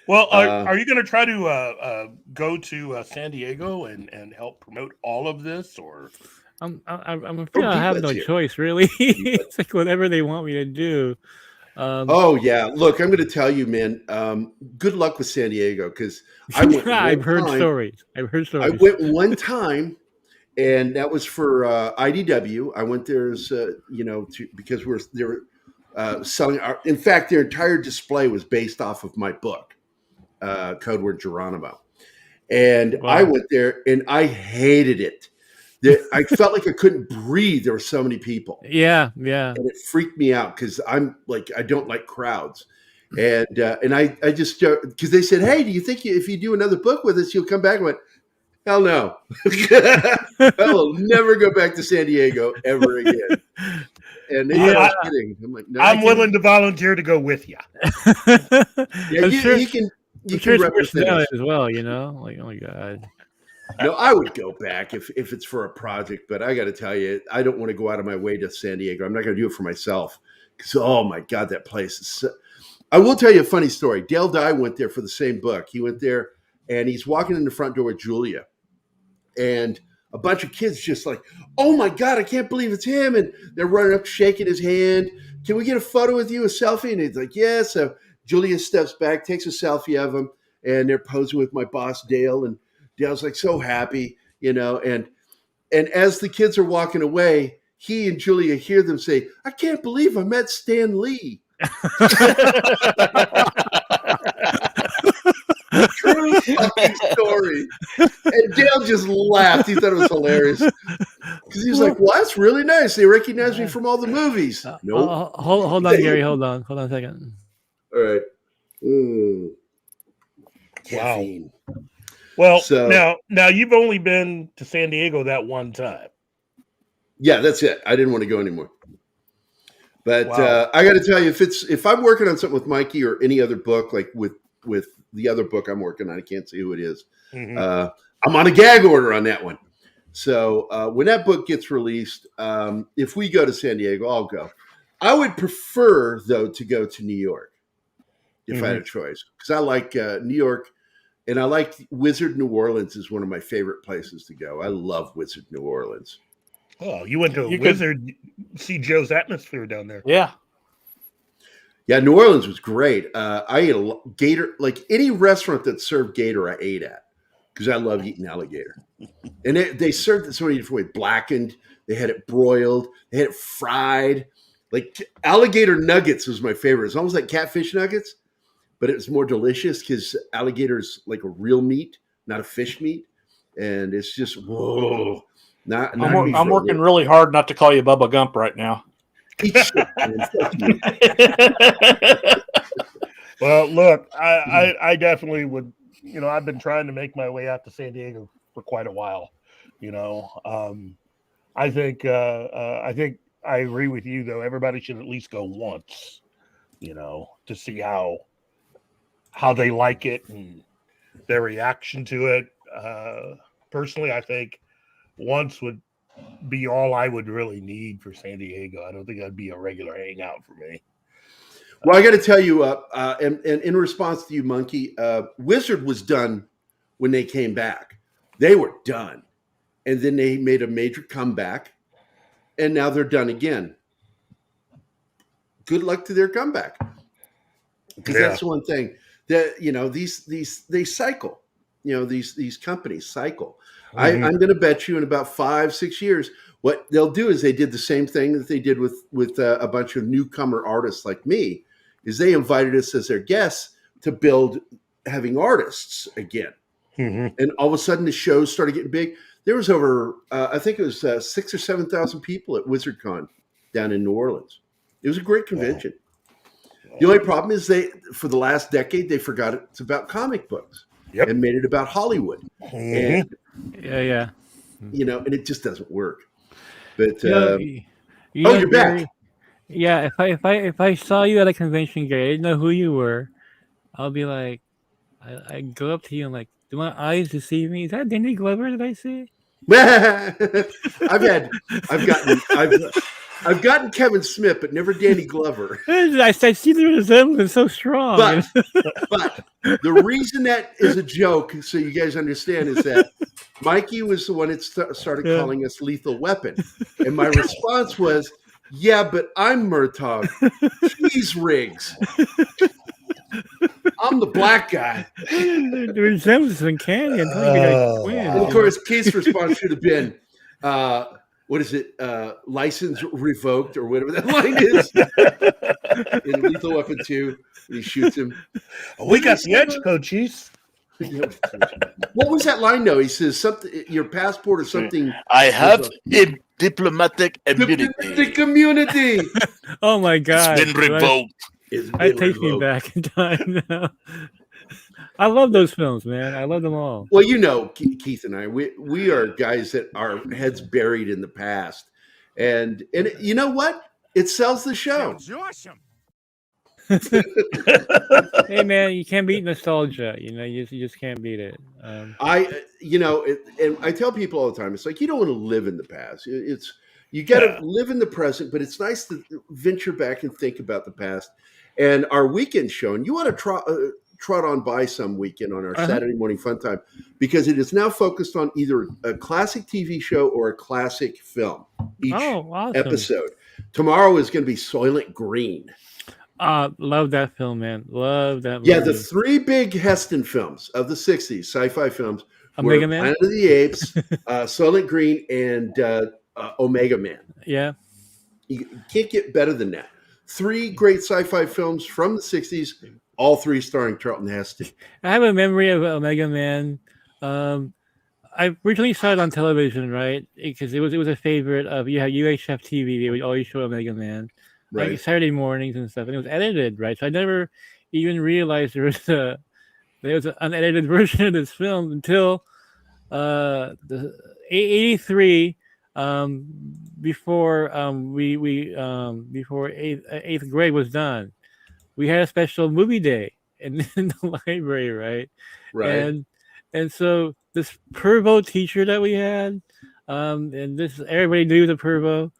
Well, are you going to try to go to San Diego and help promote all of this, or? I'm afraid I have no choice, really. It's like whatever they want me to do. Oh yeah, look, I'm going to tell you, man. Good luck with San Diego because I've heard stories. I went one time, and that was for IDW. I went there as because they were selling. In fact, their entire display was based off of my book, Code Word Geronimo, and wow. I went there and I hated it. I felt like I couldn't breathe. There were so many people. Yeah. And it freaked me out because I'm like, I don't like crowds. And I just, because they said, hey, do you think if you do another book with us, you'll come back? I went, hell no. I will never go back to San Diego ever again. And they thought I was kidding. I'm like, no, I'm willing to volunteer to go with you. Yeah, you can represent us as well, you know? Like, oh my God. No, I would go back if it's for a project, but I got to tell you, I don't want to go out of my way to San Diego. I'm not going to do it for myself because, oh my God, that place is so... I will tell you a funny story. Dale Dye went there for the same book. He went there and he's walking in the front door with Julia and a bunch of kids just like, oh my God, I can't believe it's him. And they're running up, shaking his hand. Can we get a photo with you, a selfie? And he's like, yeah. So Julia steps back, takes a selfie of him, and they're posing with my boss, Dale. And Dale's like so happy, and as the kids are walking away, he and Julia hear them say, "I can't believe I met Stan Lee." True fucking story. And Dale just laughed. He thought it was hilarious. Because he was like, "Well, that's really nice. They recognize me from all the movies." Nope. Hold on, Gary. Hold on a second. All right. Wow. Caffeine. Well, now you've only been to San Diego that one time. Yeah, that's it. I didn't want to go anymore. But Wow. I got to tell you, if I'm working on something with Mikey or any other book, like with the other book I'm working on, I can't say who it is. Mm-hmm. I'm on a gag order on that one. So when that book gets released, if we go to San Diego, I'll go. I would prefer, though, to go to New York if I had a choice, because I like New York, and I like Wizard New Orleans is one of my favorite places to go. I love Wizard New Orleans. Oh, you went to Wizard, see Joe's atmosphere down there. Yeah. Yeah, New Orleans was great. I ate a gator, like any restaurant that served gator, I ate at, because I love eating alligator. And they served it so many different ways. Blackened, they had it broiled, they had it fried. Like alligator nuggets was my favorite. It's almost like catfish nuggets, but it was more delicious because alligator's like a real meat, not a fish meat. And it's just, whoa. I'm working really hard not to call you Bubba Gump right now. Well, look, I definitely would. I've been trying to make my way out to San Diego for quite a while. I think I agree with you though. Everybody should at least go once, to see how they like it and their reaction to it. Personally, I think once would be all I would really need for San Diego. I don't think that'd be a regular hangout for me. Well, I got to tell you, and in response to you, Monkey, Wizard was done when they came back. They were done. And then they made a major comeback, and now they're done again. Good luck to their comeback. Because that's one thing that, they cycle. These companies cycle. Mm-hmm. I'm going to bet you in about 5-6 years, what they'll do is they did the same thing that they did with a bunch of newcomer artists like me, is they invited us as their guests to build having artists again. Mm-hmm. And all of a sudden the shows started getting big. There was over, I think it was 6,000 or 7,000 people at WizardCon down in New Orleans. It was a great convention. Oh. The only problem is for the last decade, they forgot it's about comic books and made it about Hollywood. Mm-hmm. And, and it just doesn't work. But you're back. Yeah, if I saw you at a convention, Gary, I didn't know who you were. I'll be like, I go up to you and like, do my eyes deceive me? Is that Danny Glover that I see? I've gotten Kevin Smith, but never Danny Glover. I see the resemblance so strong. But the reason that is a joke, so you guys understand, is that Mikey was the one that started calling us Lethal Weapon. And my response was, yeah, but I'm Murtaugh. He's Riggs. I'm the black guy. The resemblance in Canyon. And of course, Keith's response should have been, what is it? License revoked or whatever that line is. In Lethal Weapon 2, he shoots him. We got the edge, Coaches. What was that line though? He says something, your passport or something. I have a diplomatic immunity. The community. Oh my God. It's been revoked. That takes me back in time now. I love those films, man. I love them all. Well, Keith and I, we are guys that our heads buried in the past, and you know what? It sells the show. Sounds awesome. Hey, man, you can't beat nostalgia. You just can't beat it. And I tell people all the time, it's like you don't want to live in the past. You got to live in the present, but it's nice to venture back and think about the past. And our weekend show, and you want to trot on by some weekend on our Saturday morning fun time, because it is now focused on either a classic TV show or a classic film each episode. Tomorrow is going to be Soylent Green. Love that film, man. Love that movie. Yeah, the three big Heston films of the 60s, sci-fi films, Omega Man? Planet of the Apes, Soylent Green, and Omega Man. Yeah. You can't get better than that. 3 great sci-fi films from the 60s, all 3 starring Charlton Heston. I have a memory of Omega Man. I originally saw it on television, right? Because it was a favorite of UHF TV. They would always show Omega Man, Right. like Saturday mornings and stuff, and it was edited, right? So I never even realized there was an unedited version of this film until the 83. Before before eighth grade was done, we had a special movie day in the library, right? Right. And so this Pervo teacher that we had, and this everybody knew the Pervo,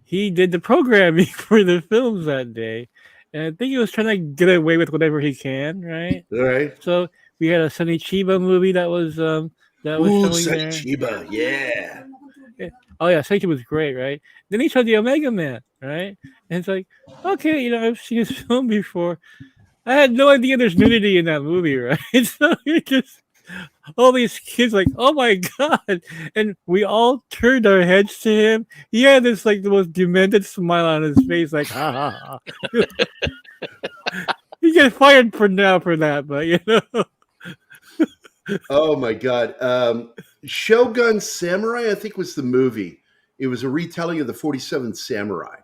he did the programming for the films that day, and I think he was trying to get away with whatever he can, right? Right. So we had a Sonny Chiba movie that was showing Sonny there. Chiba, yeah. Oh yeah, Sonny Chiba was great, right? Then he showed the Omega Man, right? And it's like, okay, I've seen this film before. I had no idea there's nudity in that movie, right? So you're just all these kids like, oh my god, and we all turned our heads to him. He had this like the most demented smile on his face, like ha ha ha. You get fired for that, but Oh my god. Shogun Samurai, I think, was the movie. It was a retelling of the 47th Samurai.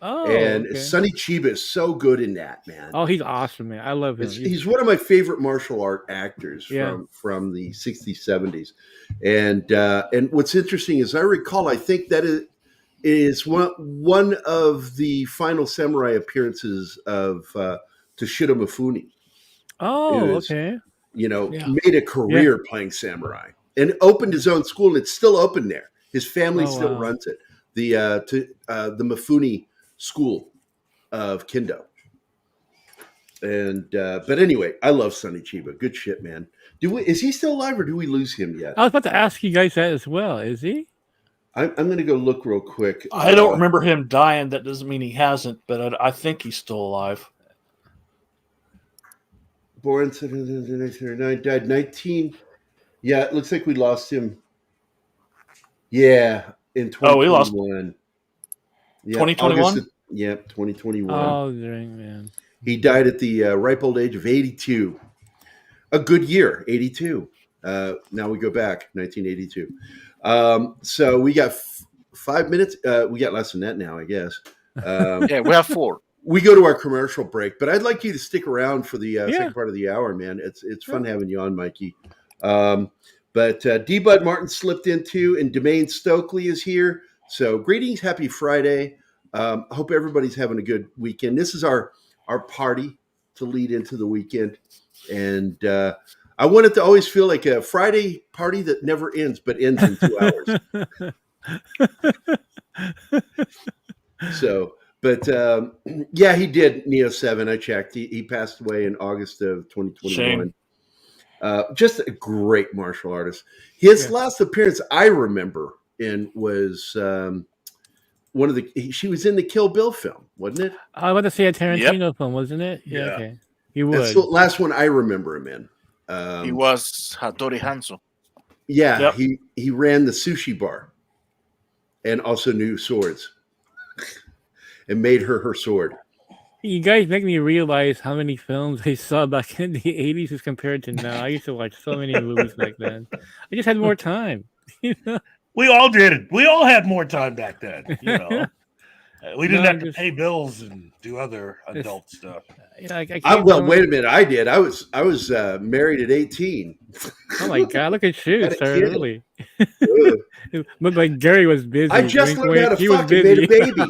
Oh, and okay. Sonny Chiba is so good in that, man. Oh, he's awesome, man. I love him. He's one of my favorite martial art actors from the 60s, 70s. And what's interesting is I recall, I think that is one of the final samurai appearances of Toshiro Mifune. Oh, okay. Made a career playing samurai and opened his own school, and it's still open there. His family still runs it. The Mifune School of Kendo. And but anyway, I love Sonny Chiba. Good shit, man. Is he still alive, or do we lose him yet? I was about to ask you guys that as well. Is he? I'm going to go look real quick. I don't remember him dying. That doesn't mean he hasn't, but I think he's still alive. Born 1939, died 19. Yeah, it looks like we lost him. Yeah, in 2021. Oh, we lost 2021? Yeah, 2021. Oh, dang, man. He died at the ripe old age of 82. A good year, 82. Now we go back, 1982. So we got 5 minutes. We got less than that now, I guess. Yeah, we have 4. We go to our commercial break, but I'd like you to stick around for the second part of the hour, man. It's fun having you on, Mikey. But D-Bud Martin slipped in too, and Demaine Stokely is here. So greetings, happy Friday. I hope everybody's having a good weekend. This is our party to lead into the weekend. And I want it to always feel like a Friday party that never ends, but ends in 2 hours. So... But yeah, he did Neo 7. I checked. He passed away in August of 2021. Just a great martial artist. His last appearance I remember in was one of the. She was in the Kill Bill film, wasn't it? I was about to say a Tarantino film, wasn't it? Yeah. Okay. He was. That's the last one I remember him in. He was Hattori Hanzo. Yeah, he ran the sushi bar, and also knew swords. And made her sword. You guys make me realize how many films I saw back in the 80s as compared to now. I used to watch so many movies back then. I just had more time. We all did. We all had more time back then. We didn't have to pay bills and do other adult stuff. Well, wait a minute. I did. I was married at 18. Oh my God! Look at you, started early. Looked like Gary was busy. I just learned how to fuck and made a baby.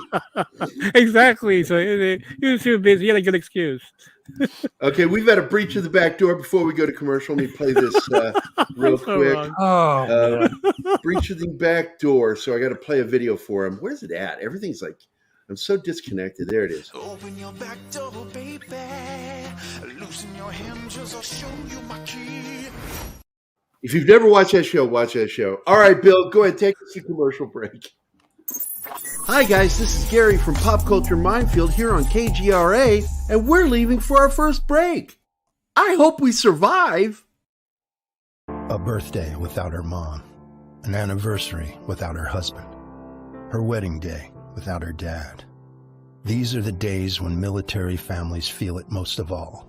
Exactly. So he was too busy. He had a good excuse. Okay, we've had a breach of the back door before we go to commercial. Let me play this real quick. Breach of the back door. So I got to play a video for him. Where's it at? Everything's like, I'm so disconnected. There it is. Open your back door, baby. Loosen your hinges, I'll show you my key. If you've never watched that show, watch that show. All right, Bill, go ahead. Take us to commercial break. Hi, guys. This is Gary from Pop Culture Minefield here on KGRA, and we're leaving for our first break. I hope we survive. A birthday without her mom. An anniversary without her husband. Her wedding day without her dad. These are the days when military families feel it most of all.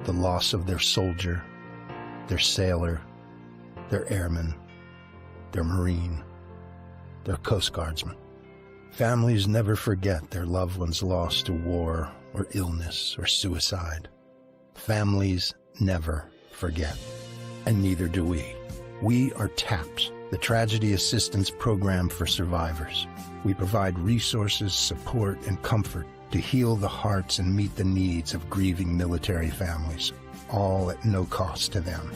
The loss of their soldier, their sailor, their airman, their Marine, their Coast Guardsman. Families never forget their loved ones lost to war or illness or suicide. Families never forget, and neither do we. We are TAPS, the Tragedy Assistance Program for Survivors. We provide resources, support, and comfort to heal the hearts and meet the needs of grieving military families, all at no cost to them.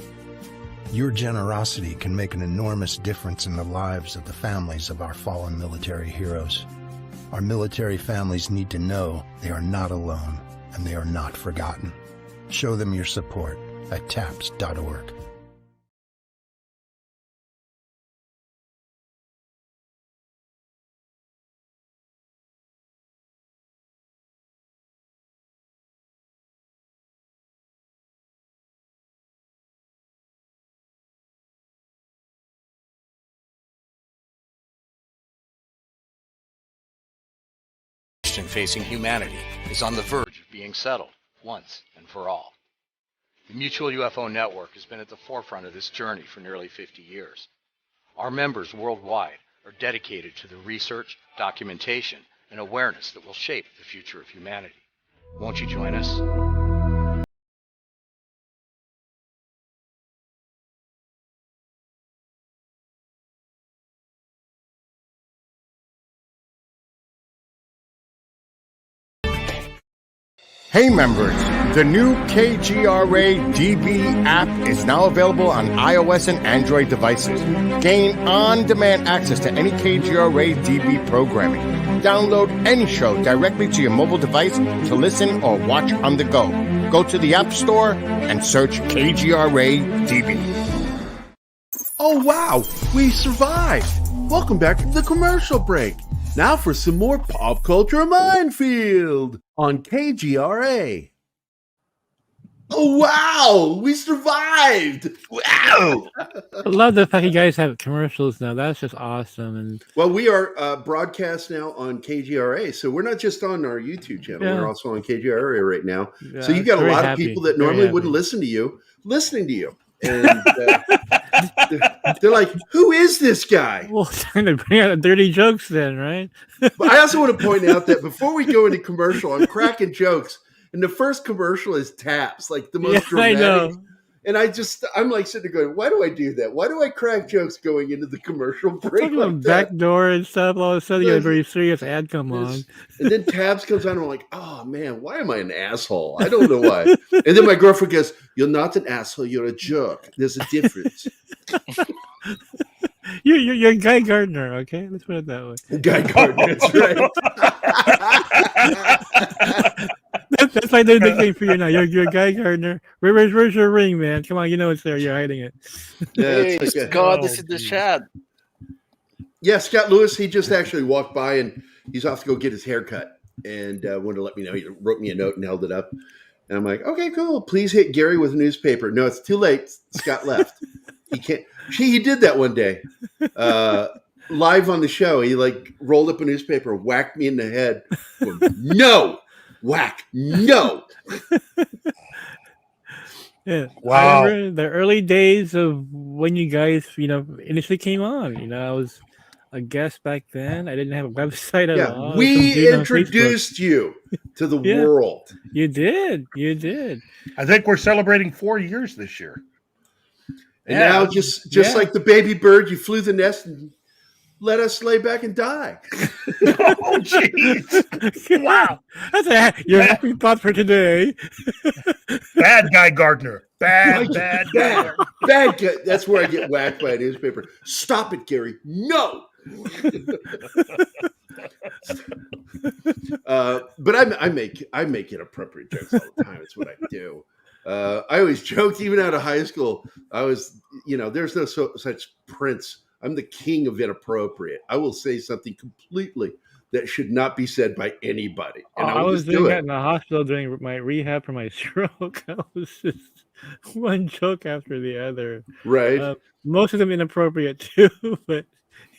Your generosity can make an enormous difference in the lives of the families of our fallen military heroes. Our military families need to know they are not alone and they are not forgotten. Show them your support at taps.org. Facing humanity is on the verge of being settled once and for all. The Mutual UFO Network has been at the forefront of this journey for nearly 50 years. Our members worldwide are dedicated to the research, documentation, and awareness that will shape the future of humanity. Won't you join us? Hey members, the new KGRA DB app is now available on iOS and Android devices. Gain on-demand access to any KGRA DB programming. Download any show directly to your mobile device to listen or watch on the go. Go to the App Store and search KGRA DB. Oh wow, we survived! Welcome back to the commercial break. Now for some more pop culture minefield on KGRA. Oh wow, we survived! Wow! I love the fact you guys have commercials now. That's just awesome. And well, we are broadcast now on KGRA, so we're not just on our YouTube channel. Yeah. We're also on KGRA right now. Yeah, so you got a lot of people that normally wouldn't listen to you listening to you. And they're like, who is this guy? Well, trying to bring out the dirty jokes then, right? But I also want to point out that before we go into commercial, I'm cracking jokes. And the first commercial is Taps, like the most dramatic. I know. And I'm like sitting there going, why do I do that? Why do I crack jokes going into the commercial break? Like back door and stuff. All of a sudden, you have a very serious ad come on. And then Tabs comes on, and I'm like, oh man, why am I an asshole? I don't know why. And then my girlfriend goes, you're not an asshole, you're a jerk. There's a difference. You're Guy Gardner, okay? Let's put it that way. Guy Gardner, that's right. That's like their nickname for you now. You're Guy Gardner. Where's your ring, man? Come on, you know it's there. You're hiding it. Yeah, hey, Scott, this is the chat. Yeah, Scott Lewis, he just actually walked by and he's off to go get his hair cut and wanted to let me know. He wrote me a note and held it up. And I'm like, okay, cool. Please hit Gary with a newspaper. No, it's too late. Scott left. He can't. He did that one day. Live on the show. He like rolled up a newspaper, whacked me in the head. No! Whack! No! Yeah. Wow. I remember the early days of when you guys, initially came on. I was a guest back then. I didn't have a website at all. We introduced you to the world. You did. I think we're celebrating 4 years this year. And now just like the baby bird, you flew the nest and let us lay back and die. Oh, jeez. Wow. That's your happy thought for today. Bad Guy Gardner. Bad guy. Bad guy. That's where I get whacked by a newspaper. Stop it, Gary. No. But I make inappropriate jokes all the time. It's what I do. I always joked, even out of high school, I was, there's no such prince. I'm the king of inappropriate. I will say something completely that should not be said by anybody. And I was doing that in the hospital during my rehab for my stroke. I was just one joke after the other. Right. Most of them inappropriate too, but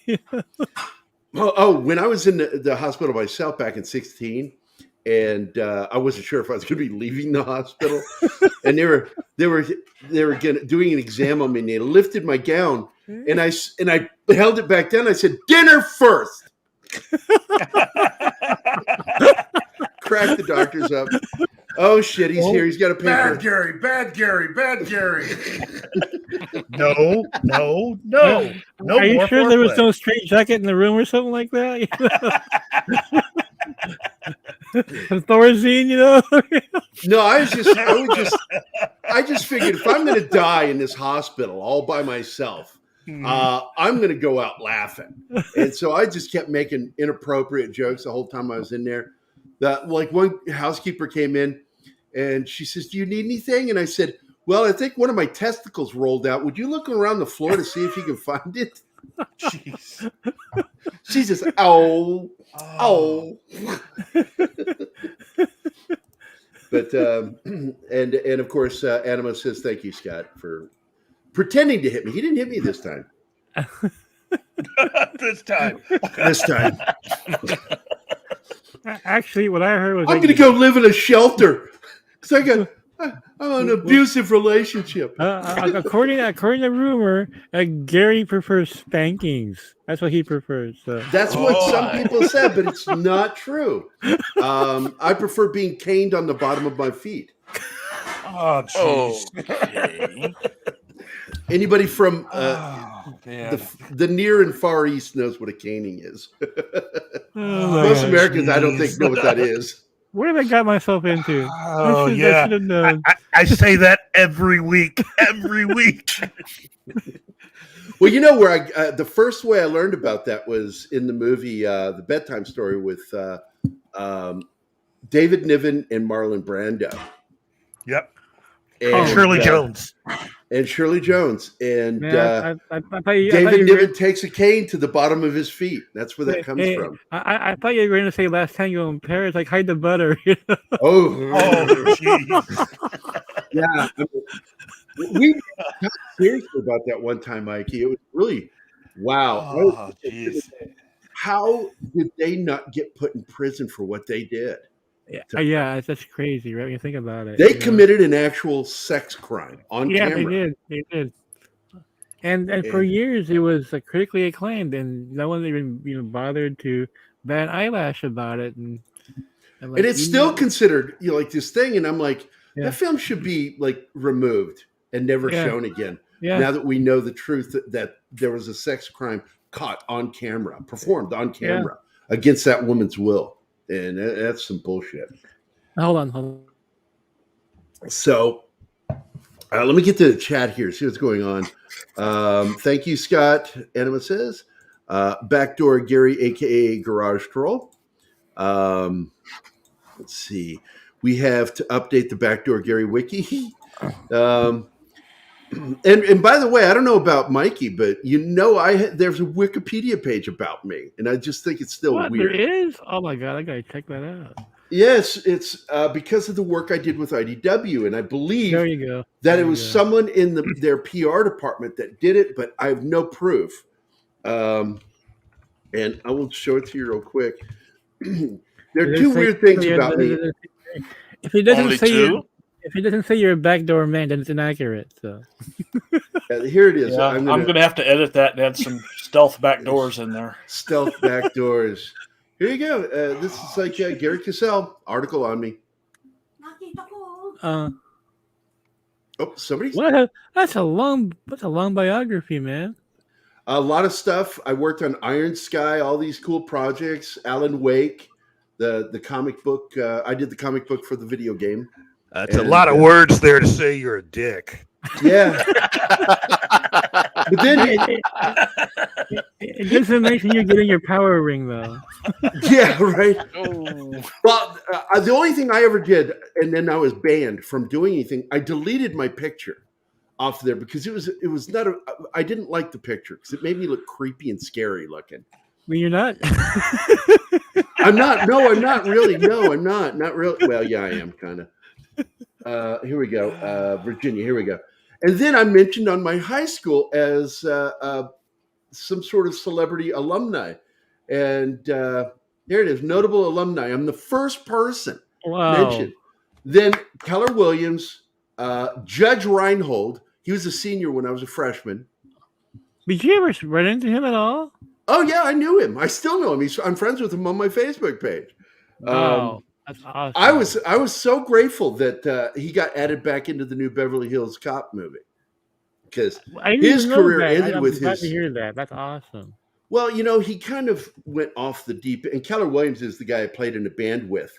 you know. When I was in the hospital myself back in 16, and I wasn't sure if I was going to be leaving the hospital, and they were doing an exam on me, and they lifted my gown, and I held it back down. I said, "Dinner first." Cracked the doctors up. Oh shit, he's here. He's got a paper. Bad Gary, bad Gary, bad Gary. No. Are you sure there was no straight jacket in the room or something like that? Thorazine, you know? No, I just figured if I'm going to die in this hospital all by myself, I'm going to go out laughing. And so I just kept making inappropriate jokes the whole time I was in there. Like one housekeeper came in and she says, "Do you need anything?" And I said, "Well, I think one of my testicles rolled out. Would you look around the floor to see if you can find it?" Jeez. She says, "Oh." But and of course, Anima says, "Thank you, Scott, for pretending to hit me. He didn't hit me this time. This time. Actually, what I heard was I'm going to go live in a shelter because I'm in an abusive relationship." According to rumor, Gary prefers spankings. That's what he prefers. So. That's what some people said, but it's not true. I prefer being caned on the bottom of my feet. Oh, jeez. Okay. Anybody from the near and far east knows what a caning is. Most Americans, I don't think, know what that is. What have I got myself into? Oh, yeah. I say that every week. Well, you know where the first way I learned about that was in the movie The Bedtime Story with David Niven and Marlon Brando. Yep. And Shirley Jones. And Shirley Jones. And Man, David Niven takes a cane to the bottom of his feet. That's where that comes from. I thought you were going to say Last Tango in Paris, like hide the butter. You know? Oh, jeez. Yeah. We got seriously about that one time, Mikey. It was really, wow. Oh, jeez. How did they not get put in prison for what they did? Yeah, that's crazy, right? When you think about it. They committed an actual sex crime on camera. Yeah, they did. And for years, it was critically acclaimed, and no one even bothered to bat an eyelash about it. And it's still considered, like this thing. And I'm like, that film should be removed and never shown again. Yeah. Now that we know the truth that there was a sex crime caught on camera, performed on camera against that woman's will. And that's some bullshit. Hold on. So let me get to the chat here, see what's going on. Thank you, Scott. Anima says, Backdoor Gary, a.k.a. Garage Troll. Let's see. We have to update the Backdoor Gary wiki. And by the way, I don't know about Mikey, but there's a Wikipedia page about me, and I just think it's still weird. There is? Oh my god, I gotta check that out. Yes, it's because of the work I did with IDW, and I believe that it was someone in their PR department that did it, but I have no proof. And I will show it to you real quick. There are two weird things about me. If he doesn't say If he doesn't say you're a backdoor man, then it's inaccurate. So here it is. Yeah, I'm gonna have to edit that and add some stealth backdoors in there. Stealth backdoors. Here you go. This is like Gary Cassell article on me. Somebody. That's a long biography, man. A lot of stuff. I worked on Iron Sky, all these cool projects. Alan Wake, the comic book. I did the comic book for the video game. That's a lot of words there to say you're a dick. Yeah. But then it doesn't mention you're getting your power ring, though. Yeah, right. Well, the only thing I ever did, and then I was banned from doing anything, I deleted my picture off there because it was not I didn't like the picture because it made me look creepy and scary looking. I mean, you're not. I'm not. No, I'm not really. No, I'm not. Not really. Well, yeah, I am kind of. Here we go. Virginia. Here we go. And then I'm mentioned on my high school as some sort of celebrity alumni. And here it is, notable alumni. I'm the first person mentioned. Then Keller Williams, Judge Reinhold. He was a senior when I was a freshman. Did you ever run into him at all? Oh yeah, I knew him. I still know him. I'm friends with him on my Facebook page. Wow, that's awesome. I was so grateful that he got added back into the new Beverly Hills Cop movie because his career ended with his. Glad to hear that. That's awesome. Well, you know, he kind of went off the deep. And Keller Williams is the guy I played in a band with.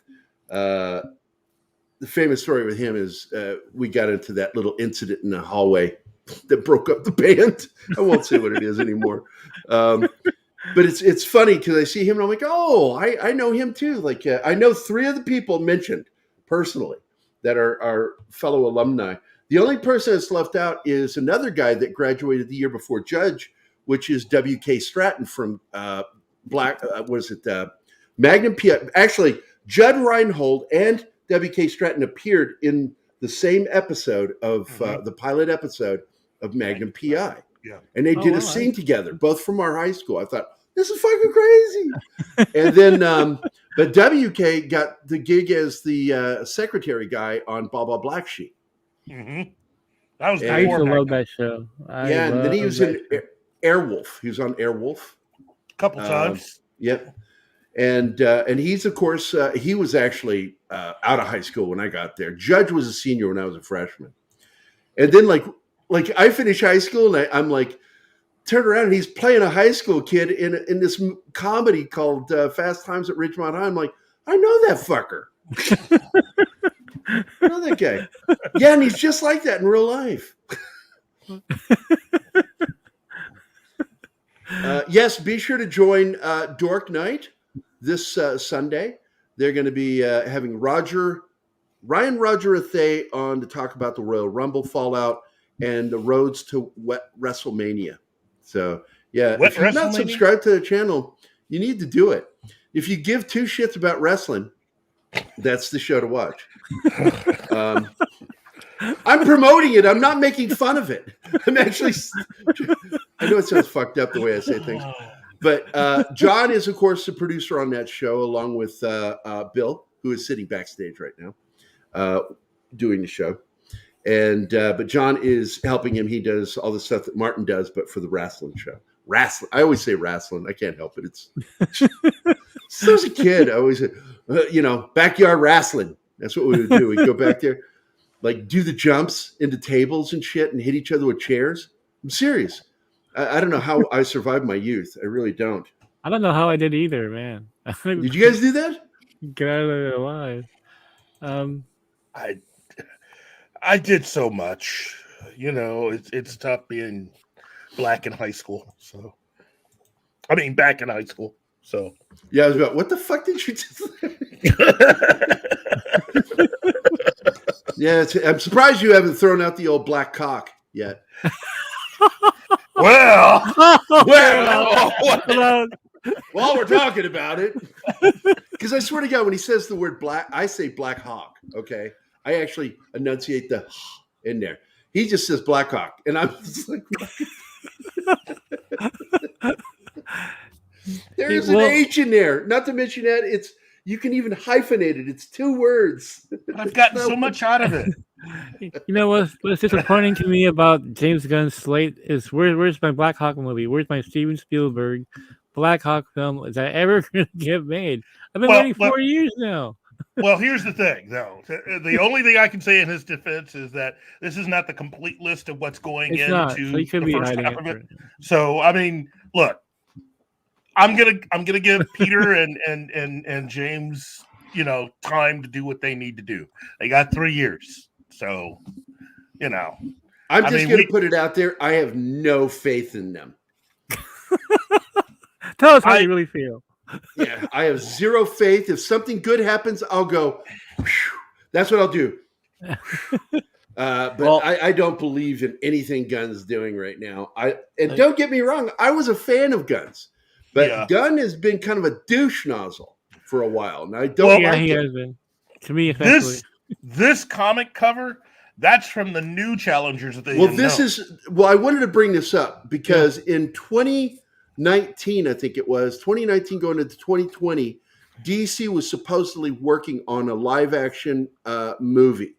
The famous story with him is we got into that little incident in the hallway that broke up the band. I won't say what it is anymore. But it's funny because I see him and I'm like, oh, I know him too. Like I know 3 of the people mentioned personally that are fellow alumni. The only person that's left out is another guy that graduated the year before Judge, which is W.K. Stratton from Magnum P.I. Actually, Judd Reinhold and W.K. Stratton appeared in the same episode of the pilot episode of Magnum P.I. Yeah. And they did a scene together, both from our high school. I thought, this is fucking crazy. And then, but WK got the gig as the secretary guy on Blah Blah Black Sheep. Mm-hmm. That was I used to love that show. And then he was in Airwolf. He was on Airwolf. A couple times. Yep. And he's, of course, he was actually out of high school when I got there. Judge was a senior when I was a freshman. And then, like I finished high school, and I'm like, turned around, and he's playing a high school kid in this comedy called Fast Times at Ridgemont High. I'm like, I know that fucker. I know that guy. Yeah, and he's just like that in real life. Yes, be sure to join Dork Night this Sunday. They're going to be having Ryan Roger Athay on to talk about the Royal Rumble fallout and the roads to WrestleMania. So, yeah, if you're not subscribed to the channel, you need to do it. If you give 2 shits about wrestling, that's the show to watch. I'm promoting it. I'm not making fun of it. I'm actually, I know it sounds fucked up the way I say things, but John is, of course, the producer on that show, along with Bill, who is sitting backstage right now, doing the show. And but John is helping him. He does all the stuff that Martin does, but for the wrestling show. Wrestling. I always say wrestling. I can't help it. It's so as a kid, I always said, backyard wrestling. That's what we would do. We'd go back there, like do the jumps into tables and shit and hit each other with chairs. I'm serious. I don't know how I survived my youth. I really don't. I don't know how I did either, man. Did you guys do that? Get out of there alive. I did so much. It's tough being black in high school. So, I mean, back in high school. So, yeah, I was about, what the fuck did you do? Yeah, I'm surprised you haven't thrown out the old black cock yet. Well, while we're talking about it, because I swear to God, when he says the word black, I say Black Hawk. Okay, I actually enunciate the in there. He just says Black Hawk, and I'm just like, there is an H in there. Not to mention that you can even hyphenate it. It's 2 words. I've gotten so much out of it. You know what's disappointing to me about James Gunn's slate is where's my Black Hawk movie? Where's my Steven Spielberg Black Hawk film? Is that ever going to get made? I've been waiting 4 years now. Well, here's the thing, though. The only thing I can say in his defense is that this is not the complete list of what's going into so the first half of it. So, I mean, look, I'm gonna give Peter and James, time to do what they need to do. They got 3 years, so I'm just gonna put it out there. I have no faith in them. Tell us how you really feel. Yeah, I have zero faith. If something good happens, I'll go. That's what I'll do. But I don't believe in anything Gunn's doing right now. Don't get me wrong, I was a fan of Gunn's, but Gunn has been kind of a douche nozzle for a while, and I don't. He has been. To me, especially. this comic cover, that's from the new Challengers of the Well, Unknown. this is I wanted to bring this up because in 2019, I think it was 2019 going into 2020, DC was supposedly working on a live action movie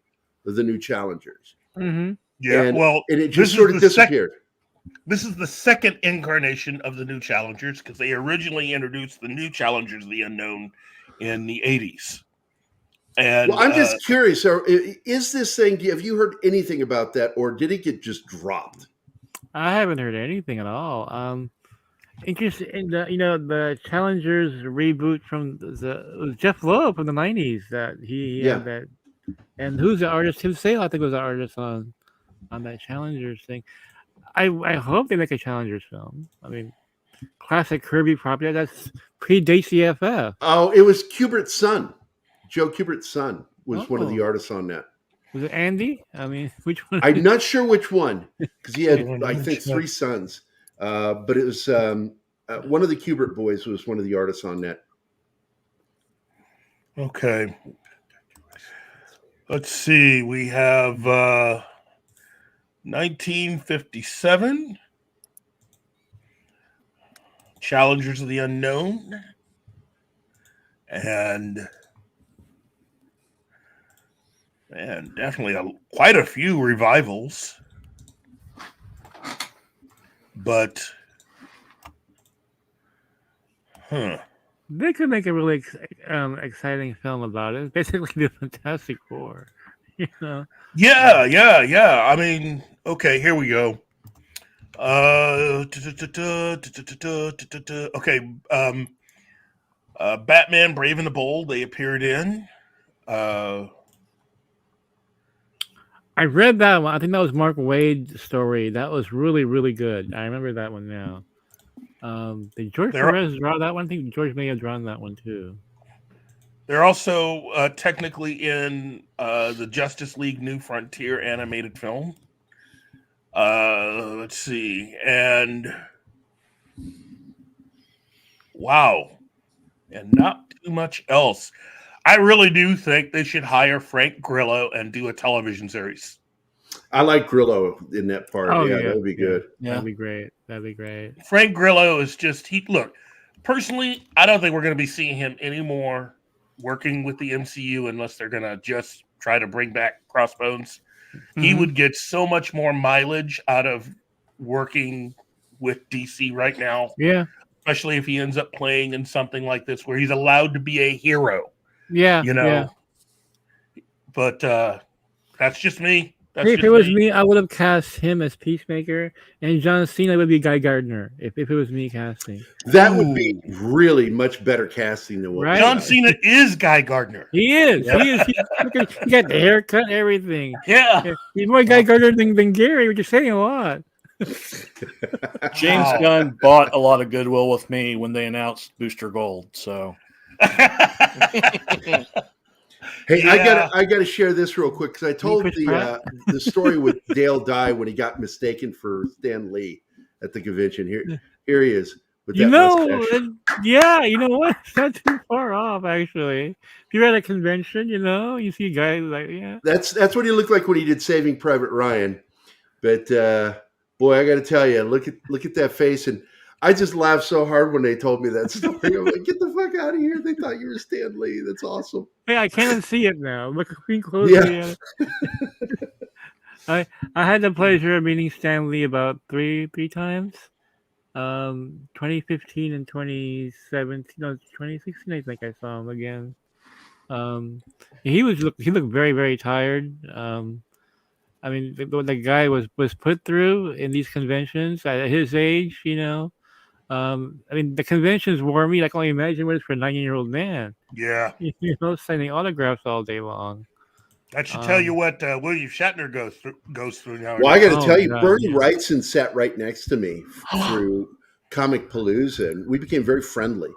of the new Challengers. Mm-hmm. Yeah, and it this just sort of disappeared. This is the second incarnation of the new Challengers because they originally introduced the new Challengers of the Unknown in the 80s. And I'm just curious, is this thing, have you heard anything about that, or did it get just dropped? I haven't heard anything at all. Interesting, the Challengers reboot from it was Jeff Loeb from the 90s that he had that. And who's the artist? Tim Sale, I think, was the artist on that Challengers thing. I hope they make a Challengers film. I mean, classic Kirby property. That's predates the FF. Oh, it was Kubert's son. Joe Kubert's son was one of the artists on that. Was it Andy? I mean, which one? I'm not sure which one because he had, I think, 3 sons. But it was one of the Kubert boys was one of the artists on that. Okay. Let's see. We have 1957, Challengers of the Unknown, and definitely quite a few revivals. But, they could make a really exciting film about it. Basically, the Fantastic Four. You know? Yeah. I mean, okay, here we go. Okay, Batman: Brave and the Bold. They appeared in. I read that one. I think that was Mark Waid's story. That was really, really good. I remember that one now. Did George Perez draw that one? I think George may have drawn that one too. They're also technically in the Justice League New Frontier animated film. Let's see. And wow. And not too much else. I really do think they should hire Frank Grillo and do a television series. I like Grillo in that part. Oh, that would be good. Yeah. That'd be great. Frank Grillo is just look, personally, I don't think we're going to be seeing him anymore working with the MCU unless they're going to just try to bring back Crossbones. Mm-hmm. He would get so much more mileage out of working with DC right now. Yeah. Especially if he ends up playing in something like this where he's allowed to be a hero. Yeah. You know. Yeah. But that's just me. If it was me, I would have cast him as Peacemaker, and John Cena would be Guy Gardner. If it was me casting, that would be really much better casting than what John Cena is. Guy Gardner. He is. Yeah. He is. He got the haircut, and everything. Yeah. He's more Guy Gardner than Gary, which is saying a lot. James Gunn bought a lot of goodwill with me when they announced Booster Gold. So. Hey, yeah. I gotta share this real quick because I told the story with Dale Dye when he got mistaken for Stan Lee at the convention. Here he is with that mustache. Yeah, you know what? It's not too far off actually. If you're at a convention, you see guys like That's what he looked like when he did Saving Private Ryan. But boy, I got to tell you, look at that face, and I just laughed so hard when they told me that story. I'm like, get the fuck out of here! They thought you were Stan Lee. That's awesome. Hey, I can't see it now. Look closely at it. I had the pleasure of meeting Stan Lee about three times. 2015 and 2017. No, 2016. I think I saw him again. He looked very, very tired. I mean, the guy was put through in these conventions at his age, I mean, the conventions wore me. I can only imagine what it's for a 90-year-old man. Yeah. Signing autographs all day long. That should tell you what William Shatner goes through now. Well, I got to tell you, Bernie Wrightson sat right next to me through Comic Palooza, and we became very friendly.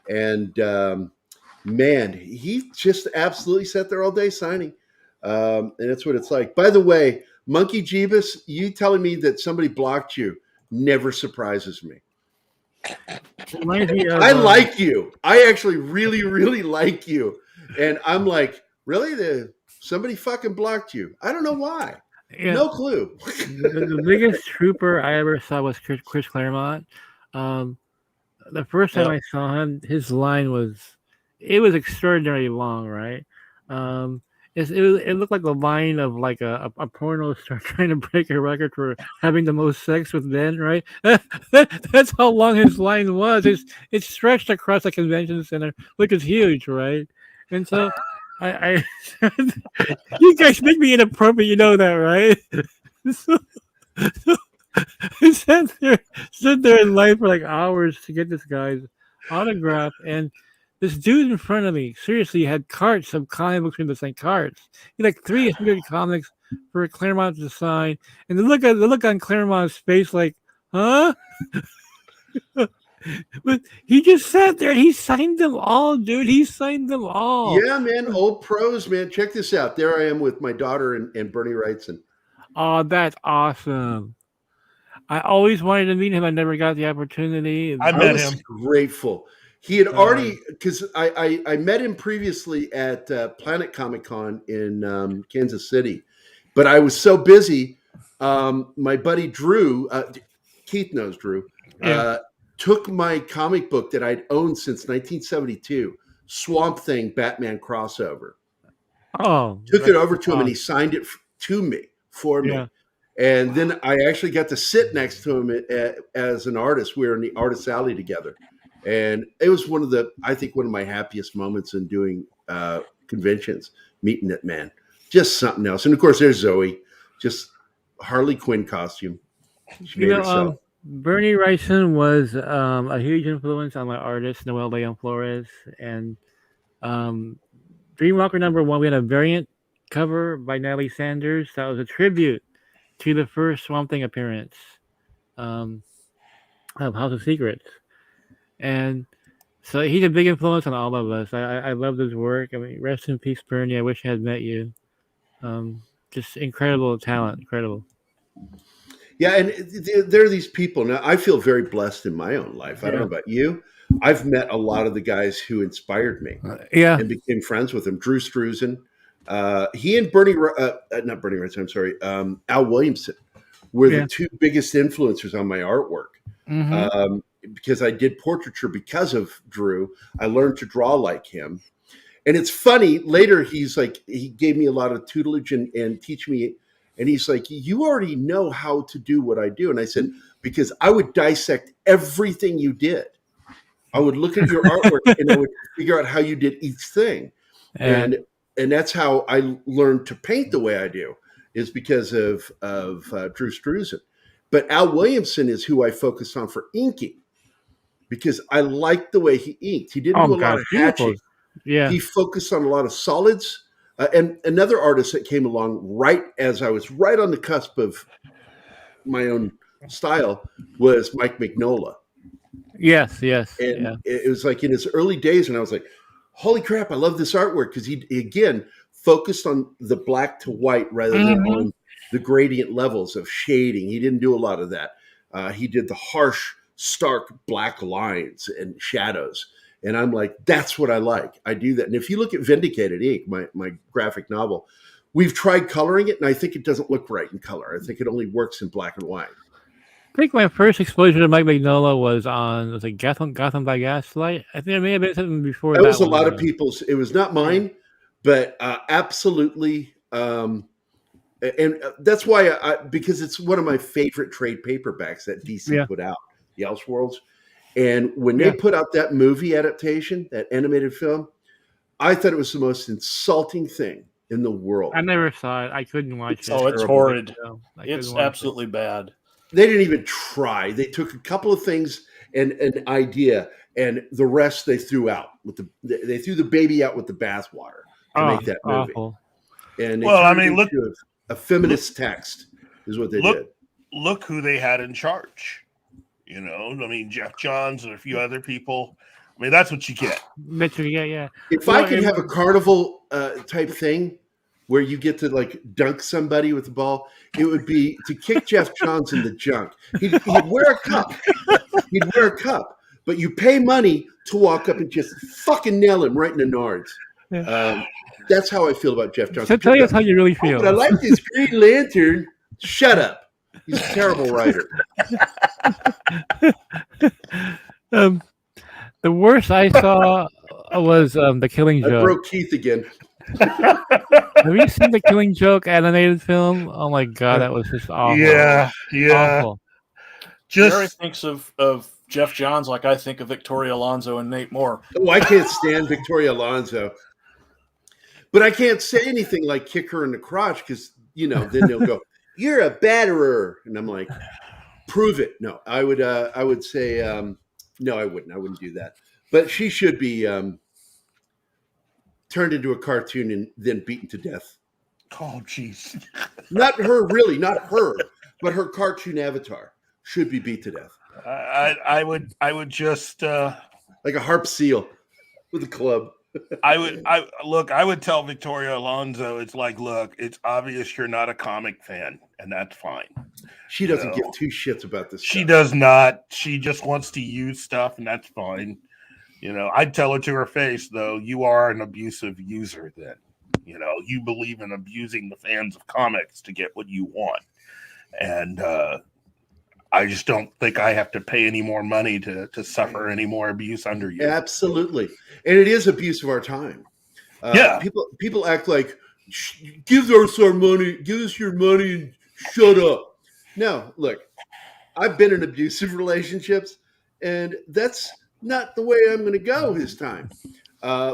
And, man, he just absolutely sat there all day signing. And that's what it's like. By the way, Monkey Jeebus, you telling me that somebody blocked you never surprises me. I like you. I actually really, really like you. And I'm like, really? Somebody fucking blocked you. I don't know why. Yeah. No clue. The biggest trooper I ever saw was Chris Claremont. The first time I saw him, his line was extraordinarily long, right? It looked like the line of like a porno star trying to break a record for having the most sex with men, right? That's how long his line was. It's stretched across the convention center, which is huge, right? And so I you guys make me inappropriate, you know that, right? So I stood there in line for like hours to get this guy's autograph, and this dude in front of me seriously had carts of comic books in the same carts. He had like 300 comics for Claremont to sign, and the look on Claremont's face, like, huh? But he just sat there and he signed them all, dude. He signed them all. Yeah, man. Old pros, man. Check this out. There I am with my daughter and Bernie Wrightson. Oh, that's awesome. I always wanted to meet him. I never got the opportunity. I met him. Grateful. He had already, because I met him previously at Planet Comic Con in Kansas City, but I was so busy. My buddy Drew, Keith knows Drew, took my comic book that I'd owned since 1972, Swamp Thing Batman crossover. Oh, took it over to him and he signed it for me. And then I actually got to sit next to him as an artist. We were in the artist alley together. And it was one of my happiest moments in doing conventions, meeting that man. Just something else. And of course, there's Zoe, just Harley Quinn costume. Bernie Wrightson was a huge influence on my artist, Noel Leon Flores. And Dreamwalker #1, we had a variant cover by Natalie Sanders. That was a tribute to the first Swamp Thing appearance of House of Secrets. And so he's a big influence on all of us. I love his work. I mean, rest in peace, Bernie. I wish I had met you. Just incredible talent. Incredible. Yeah, and there are these people. Now, I feel very blessed in my own life. I don't know about you. I've met a lot of the guys who inspired me. And became friends with them. Drew Struzan. He and not Bernie Wrightson, I'm sorry, Al Williamson were the two biggest influencers on my artwork. Mm-hmm. Because I did portraiture because of Drew. I learned to draw like him. And it's funny, later he gave me a lot of tutelage and teach me. And he's like, you already know how to do what I do. And I said, because I would dissect everything you did. I would look at your artwork and I would figure out how you did each thing. And that's how I learned to paint the way I do, is because of Drew Struzan. But Al Williamson is who I focused on for inking, because I liked the way he inked. He didn't do a lot of hatching. Yeah. He focused on a lot of solids. And another artist that came along right as I was right on the cusp of my own style was Mike Mignola. Yes. And it was like in his early days, and I was like, holy crap, I love this artwork, because he again focused on the black to white rather than on the gradient levels of shading. He didn't do a lot of that. He did the harsh, stark black lines and shadows. And I'm like, that's what I like. I do that. And if you look at Vindicated Ink, my graphic novel, we've tried coloring it, and I think it doesn't look right in color. I think it only works in black and white. I think my first exposure to Mike Mignola was like Gotham by Gaslight. I think there may have been something before that. That was a lot of people's. It was not mine, but absolutely. And that's why because it's one of my favorite trade paperbacks that DC put out, the Elseworlds. And when they put out that movie adaptation, that animated film, I thought it was the most insulting thing in the world. I never saw it. I couldn't watch it. Oh, it's horrid. It's absolutely bad. They didn't even try. They took a couple of things and an idea, and the rest they threw out. They threw the baby out with the bathwater to make that movie. Awful. And look, a feminist text is what they did. Look who they had in charge. You know, I mean, Jeff Johns and a few other people. I mean, that's what you get. Yeah. If I could have a carnival type thing where you get to like dunk somebody with the ball, it would be to kick Jeff Johns in the junk. He'd wear a cup. He'd wear a cup, but you pay money to walk up and just fucking nail him right in the nards. That's how I feel about Jeff Johns. So tell us how you really feel. But I like this Green Lantern. Shut up. He's a terrible writer. The worst I saw was The Killing Joke. I broke Keith again. Have you seen the Killing Joke animated film? Oh my god, that was just awful. Yeah. Awful. Jerry thinks of Jeff Johns like I think of Victoria Alonso and Nate Moore. Oh, I can't stand Victoria Alonso. But I can't say anything like kick her in the crotch because, then they'll go, "You're a batterer." And I'm like, prove it. No, I would say, no, I wouldn't. I wouldn't do that. But she should be turned into a cartoon and then beaten to death. Oh, jeez. Not her, really, not her, but her cartoon avatar should be beat to death. I would just like a harp seal with a club. I would tell Victoria Alonso, it's like, look, it's obvious you're not a comic fan, and that's fine. She doesn't give two shits about this. She does not. She just wants to use stuff, and that's fine. I'd tell her to her face, though, you are an abusive user then. You believe in abusing the fans of comics to get what you want. And I just don't think I have to pay any more money to suffer any more abuse under you. Absolutely. And it is abuse of our time. People act like, give us our money, give us your money and shut up. No, look, I've been in abusive relationships, and that's not the way I'm going to go this time.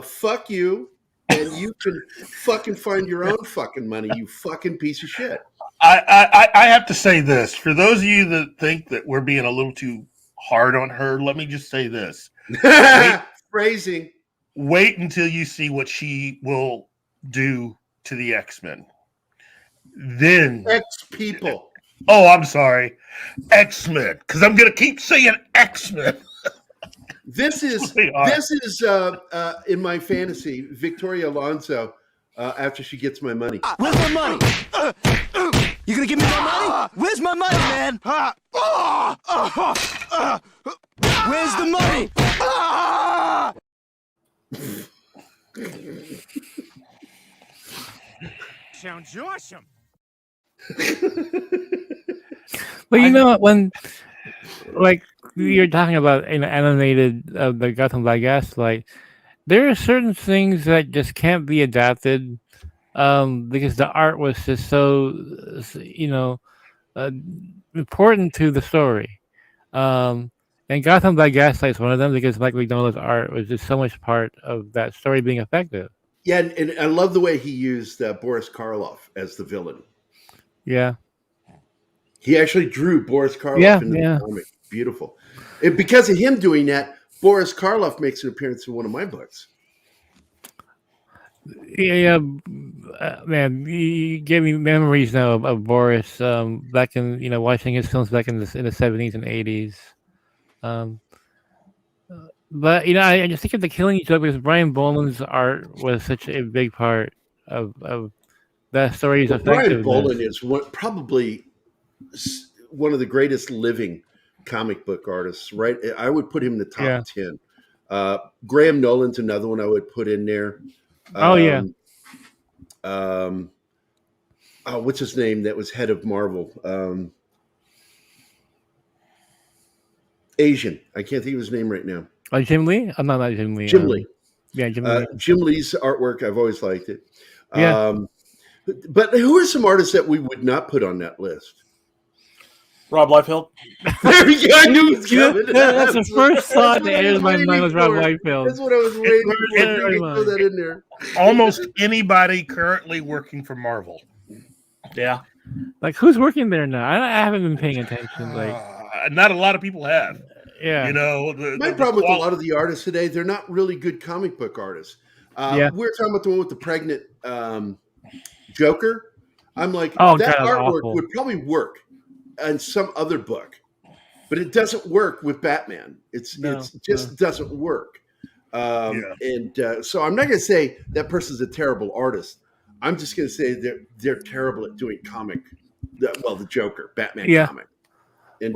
Fuck you, and you can fucking find your own fucking money, you fucking piece of shit. I have to say this. For those of you that think that we're being a little too hard on her, let me just say this. Phrasing. Wait until you see what she will do to the X-Men. Then X-People. Oh, I'm sorry. X-Men. Because I'm going to keep saying X-Men. This is in my fantasy, Victoria Alonso after she gets my money. Where's my money? You gonna give me my money? Where's my money, man? Where's the money? Sounds awesome. But when like you're talking about animated the Gotham by Gaslight, there are certain things that just can't be adapted because the art was just so important to the story. And Gotham by Gaslight is one of them because Mike McDonald's art was just so much part of that story being effective. Yeah, and I love the way he used Boris Karloff as the villain. Yeah. He actually drew Boris Karloff in the comic. Beautiful. And because of him doing that, Boris Karloff makes an appearance in one of my books. Yeah, man, you gave me memories now of Boris back in watching his films back in the 70s and 80s. But I just think of The Killing Joke because Brian Boland's art was such a big part of that story's effectiveness. Brian Boland is probably one of the greatest living comic book artists, right? I would put him in the top 10. Graham Nolan's another one I would put in there. What's his name? That was head of Marvel. Asian. I can't think of his name right now. Jim Lee? I'm not Jim Lee. Jim Lee. Yeah, Jim Lee. Jim Lee's artwork, I've always liked it. But who are some artists that we would not put on that list? Rob Liefeld. There we go. I knew it was coming. That's the first thought that entered my mind was Rob Liefeld. That's what I was waiting for. Throw that in there. Almost anybody currently working for Marvel. Yeah. Like, who's working there now? I haven't been paying attention. Not a lot of people have. Yeah. My problem with a lot of the artists today, they're not really good comic book artists. We were talking about the one with the pregnant Joker. I'm like, that artwork would probably work in some other book, but it doesn't work with Batman. It just doesn't work. And so I'm not going to say that person's a terrible artist. I'm just going to say they're terrible at doing comic. The Joker, Batman comic. And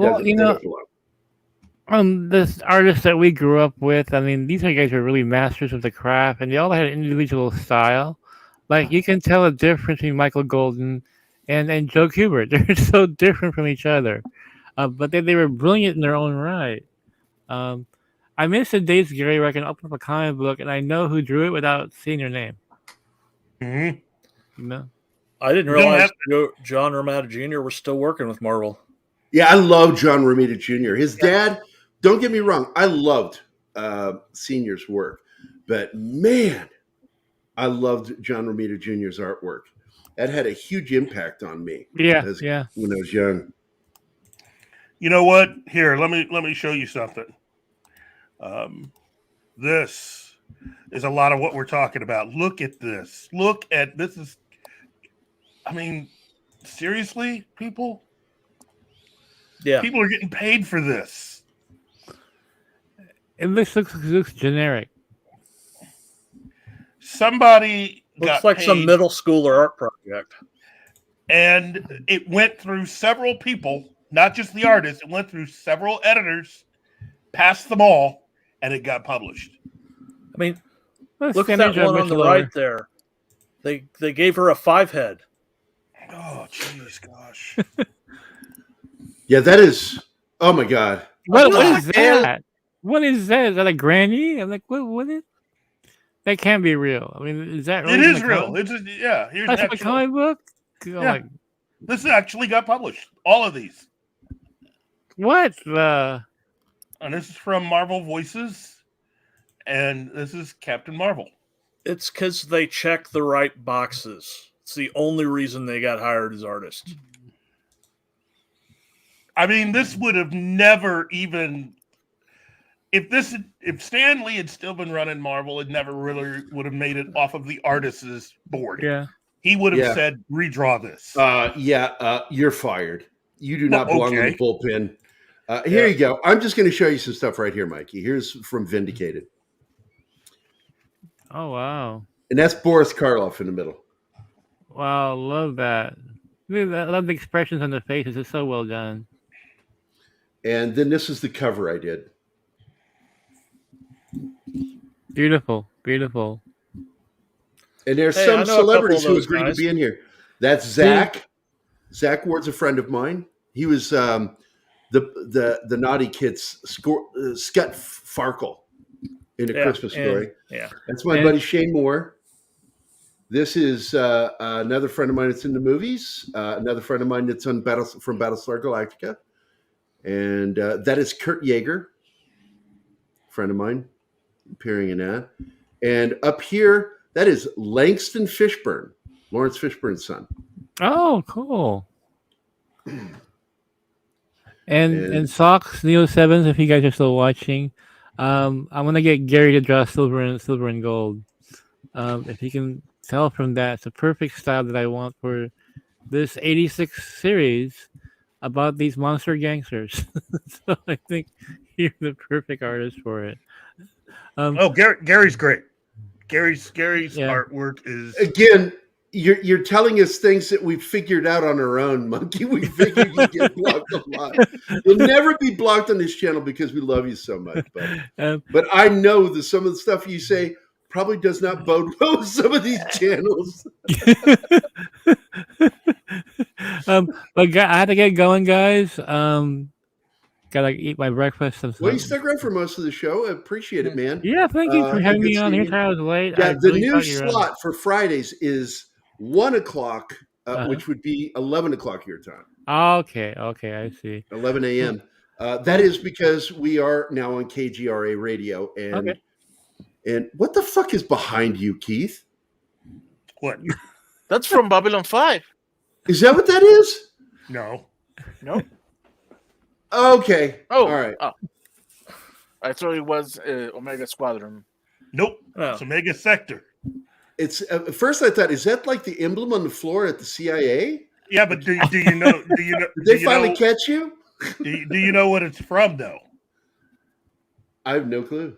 This artist that we grew up with, I mean, these guys are really masters of the craft, and they all had an individual style. Like you can tell a difference between Michael Golden and Joe Kubert. They're so different from each other, but they were brilliant in their own right. Um, I miss the days, Gary, where I can open up a comic book and I know who drew it without seeing their name. Mm-hmm. You know? I didn't realize John Romita Jr. was still working with Marvel. Yeah, I love John Romita Jr. His dad, don't get me wrong, I loved Senior's work. But man, I loved John Romita Jr.'s artwork. That had a huge impact on me. When I was young. You know what? Here, let me show you something. This is a lot of what we're talking about. Look at this. Look at this. Is, I mean, seriously, people? Yeah. People are getting paid for this. It looks generic. Somebody looks like paid, some middle schooler art project. And it went through several people, not just the artist. It went through several editors, passed them all, and it got published. I mean, look at that one on the right there. They gave her a 5-head. Oh, jeez, gosh. Yeah, that is. Oh my God. What is that? What is that? Is that a granny? I'm like, what is? That can't be real. I mean, is that? Really it is real. It's here's that's a comic book. Yeah. This actually got published. All of these. What? And this is from Marvel Voices, and this is Captain Marvel. It's because they check the right boxes. It's the only reason they got hired as artists. I mean, this would have never even if Stan Lee had still been running Marvel, it never really would have made it off of the artist's board. Yeah. He would have said, redraw this. You're fired. You do not belong in the bullpen. Here you go. I'm just going to show you some stuff right here, Mikey. Here's from Vindicated. Oh, wow. And that's Boris Karloff in the middle. Wow, love that. I love the expressions on the faces. It's so well done. And then this is the cover I did. Beautiful, beautiful. And there's some celebrities who agreed to be in here. That's Zach. Yeah. Zach Ward's a friend of mine. He was the Naughty Kids Scott Farkle in A Christmas Story. That's my buddy Shane Moore. This is another friend of mine that's in the movies. Another friend of mine that's on from Battlestar Galactica. And that is Kurt Yeager, friend of mine, appearing in that. And up here, that is Langston Fishburne, Lawrence Fishburne's son. Oh, cool. And Socks Neo 7s, if you guys are still watching, I'm gonna get Gary to draw silver and gold. If you can tell from that, it's a perfect style that I want for this 86 series about these monster gangsters. So I think you're the perfect artist for it. Gary's great. Gary's artwork is again. You're telling us things that we figured out on our own, Monkey. We figured you'd get blocked a lot. You'll never be blocked on this channel because we love you so much, buddy. But I know that some of the stuff you say probably does not bode well with some of these channels. But I had to get going, guys. Gotta eat my breakfast. Well, you stuck around for most of the show. I appreciate it, man. Yeah, thank you for having me on. Here's how I was late. Yeah, the new slot for Fridays is 1 o'clock, which would be 11 o'clock your time. Okay, I see. 11 a.m. That is because we are now on KGRA radio. And what the fuck is behind you, Keith? What? That's from Babylon 5. Is that what that is? No. Nope. Okay. Oh, all right. Oh. I thought it was Omega Squadron. Nope. It's Omega Sector. It's at first I thought, is that like the emblem on the floor at the CIA? Yeah, but do you know? Did they finally catch you? Do you know what it's from, though? I have no clue.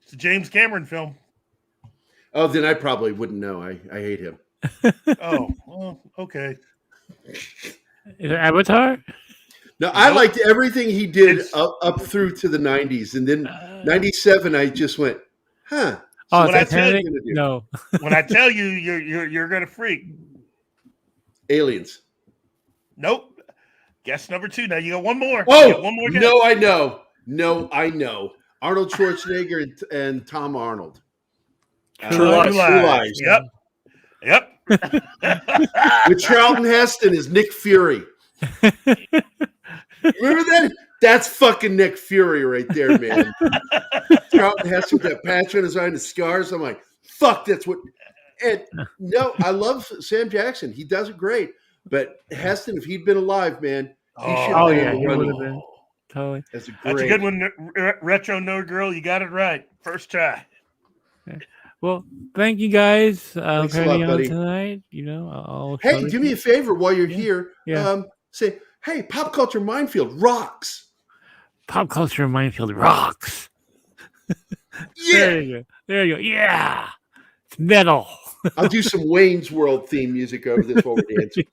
It's a James Cameron film. Oh, then I probably wouldn't know. I hate him. Oh, well, okay. Is it Avatar? No, I liked everything he did up through to the 90s. And then 97, I just went, huh. So when I tell you, no. When I tell you, you're gonna freak. Aliens. Nope. Guess number 2. Now you got one more. Oh, one more guess. no, I know. No, I know. Arnold Schwarzenegger and Tom Arnold. True Lies. Yep. With Charlton Heston as Nick Fury. Remember that? That's fucking Nick Fury right there, man. Charlton Heston with that patch on his eye and the scars. I'm like, fuck, that's what. And no, I love Sam Jackson. He does it great. But Heston, if he'd been alive, man, he should have been he would have been. Totally. That's a good one, Retro Nerd Girl. You got it right. First try. Okay. Well, thank you guys for Thanks a having lot, on buddy. tonight. You know, Hey, do me a favor while you're here. Yeah. Say, hey, Pop Culture Minefield rocks. Pop Culture Minefield rocks. Yeah. There you go. Yeah. It's metal. I'll do some Wayne's World theme music over this while we're dancing.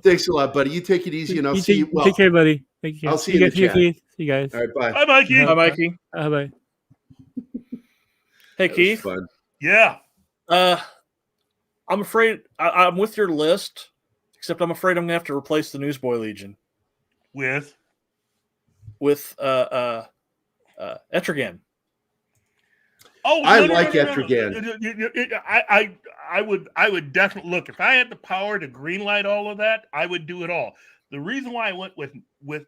Thanks a lot, buddy. You take it easy, and I'll see you. Well, take care, buddy. Thank you. I'll see you in the chat. See you guys. All right, bye. Bye, Mikey. Bye, Mikey. Bye. Hey, Keith. Fun. Yeah. I'm afraid I'm with your list, except I'm afraid I'm gonna have to replace the Newsboy Legion with Etrigan. Oh, I like Etrigan. I would definitely look if I had the power to greenlight all of that. I would do it all. The reason why I went with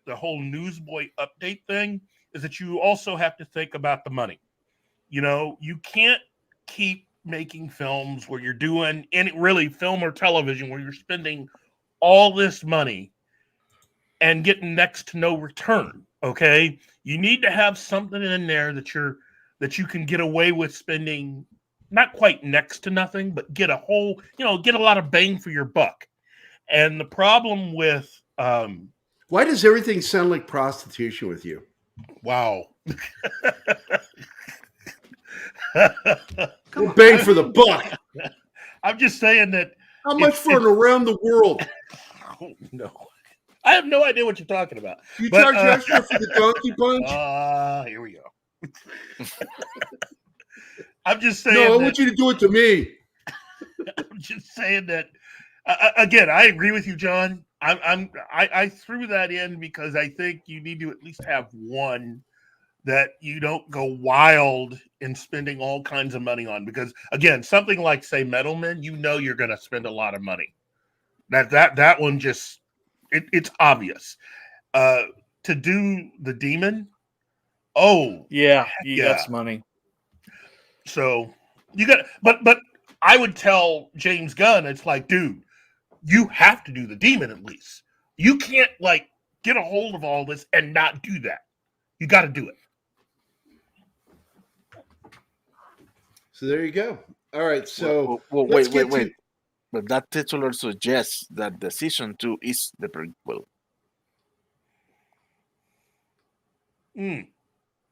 the whole Newsboy update thing is that you also have to think about the money. You know, you can't keep making films where you're doing really film or television where you're spending all this money and getting next to no return. Okay, you need to have something in there that you can get away with spending not quite next to nothing, but get a lot of bang for your buck. And the problem with why does everything sound like prostitution with you? Wow. Bang for the buck. I'm just saying that. How much for an around the world? No. I have no idea what you're talking about. You charge extra for the donkey punch? Here we go. I'm just saying. No, I want you to do it to me. I'm just saying that. Again, I agree with you, John. I threw that in because I think you need to at least have one that you don't go wild in spending all kinds of money on. Because again, something like say Metal Men, you're going to spend a lot of money. That one just it's obvious. To do the Demon, that's money. So you got, but I would tell James Gunn, it's like, dude, you have to do the Demon at least. You can't like get a hold of all this and not do that. You got to do it. So there you go. All right. So wait. But that titular suggests that the season 2 is the prequel.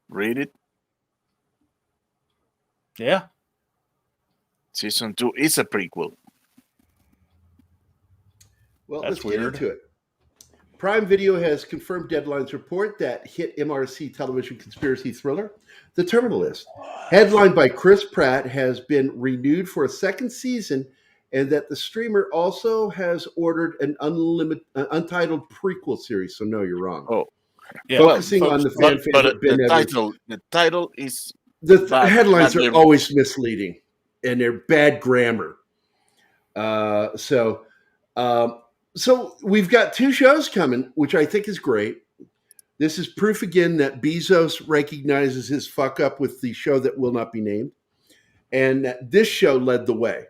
Read it. Yeah. Season 2 is a prequel. Well, let's get into it. Prime Video has confirmed Deadline's report that hit MRC television conspiracy thriller, The Terminalist, headlined by Chris Pratt, has been renewed for a second season, and that the streamer also has ordered an untitled prequel series. So no, you're wrong. Oh, yeah. Focusing on the fan favorite Ben Evans. The title is the headlines are always misleading, and they're bad grammar. So we've got 2 shows coming, which I think is great. This is proof again that Bezos recognizes his fuck up with the show that will not be named. And that this show led the way.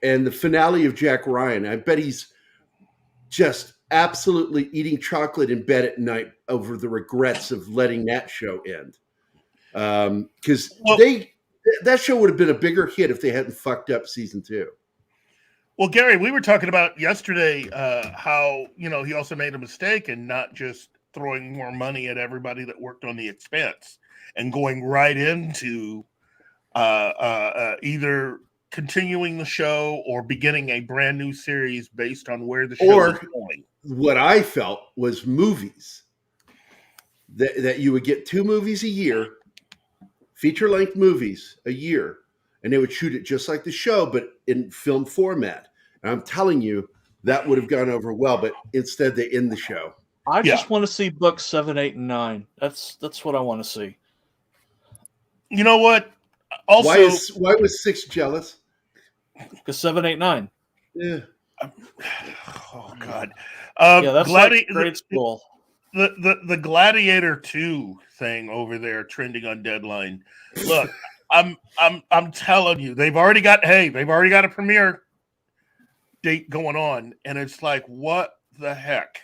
And the finale of Jack Ryan, I bet he's just absolutely eating chocolate in bed at night over the regrets of letting that show end. Because that show would have been a bigger hit if they hadn't fucked up season 2. Well, Gary, we were talking about yesterday how, he also made a mistake in not just throwing more money at everybody that worked on The Expanse and going right into either continuing the show or beginning a brand new series based on where the show is going. what I felt was movies. That you would get 2 movies a year, feature-length movies a year, and they would shoot it just like the show, but in film format. And I'm telling you, that would have gone over well, but instead they end the show. I just want to see books 7, 8, and 9. That's what I want to see. You know what? Also, why was 6 jealous? Because 7, 8, 9. Yeah. Oh God. That's like grade school. The Gladiator 2 thing over there trending on Deadline. Look, I'm telling you, they've already got a premiere date going on, and it's like, what the heck?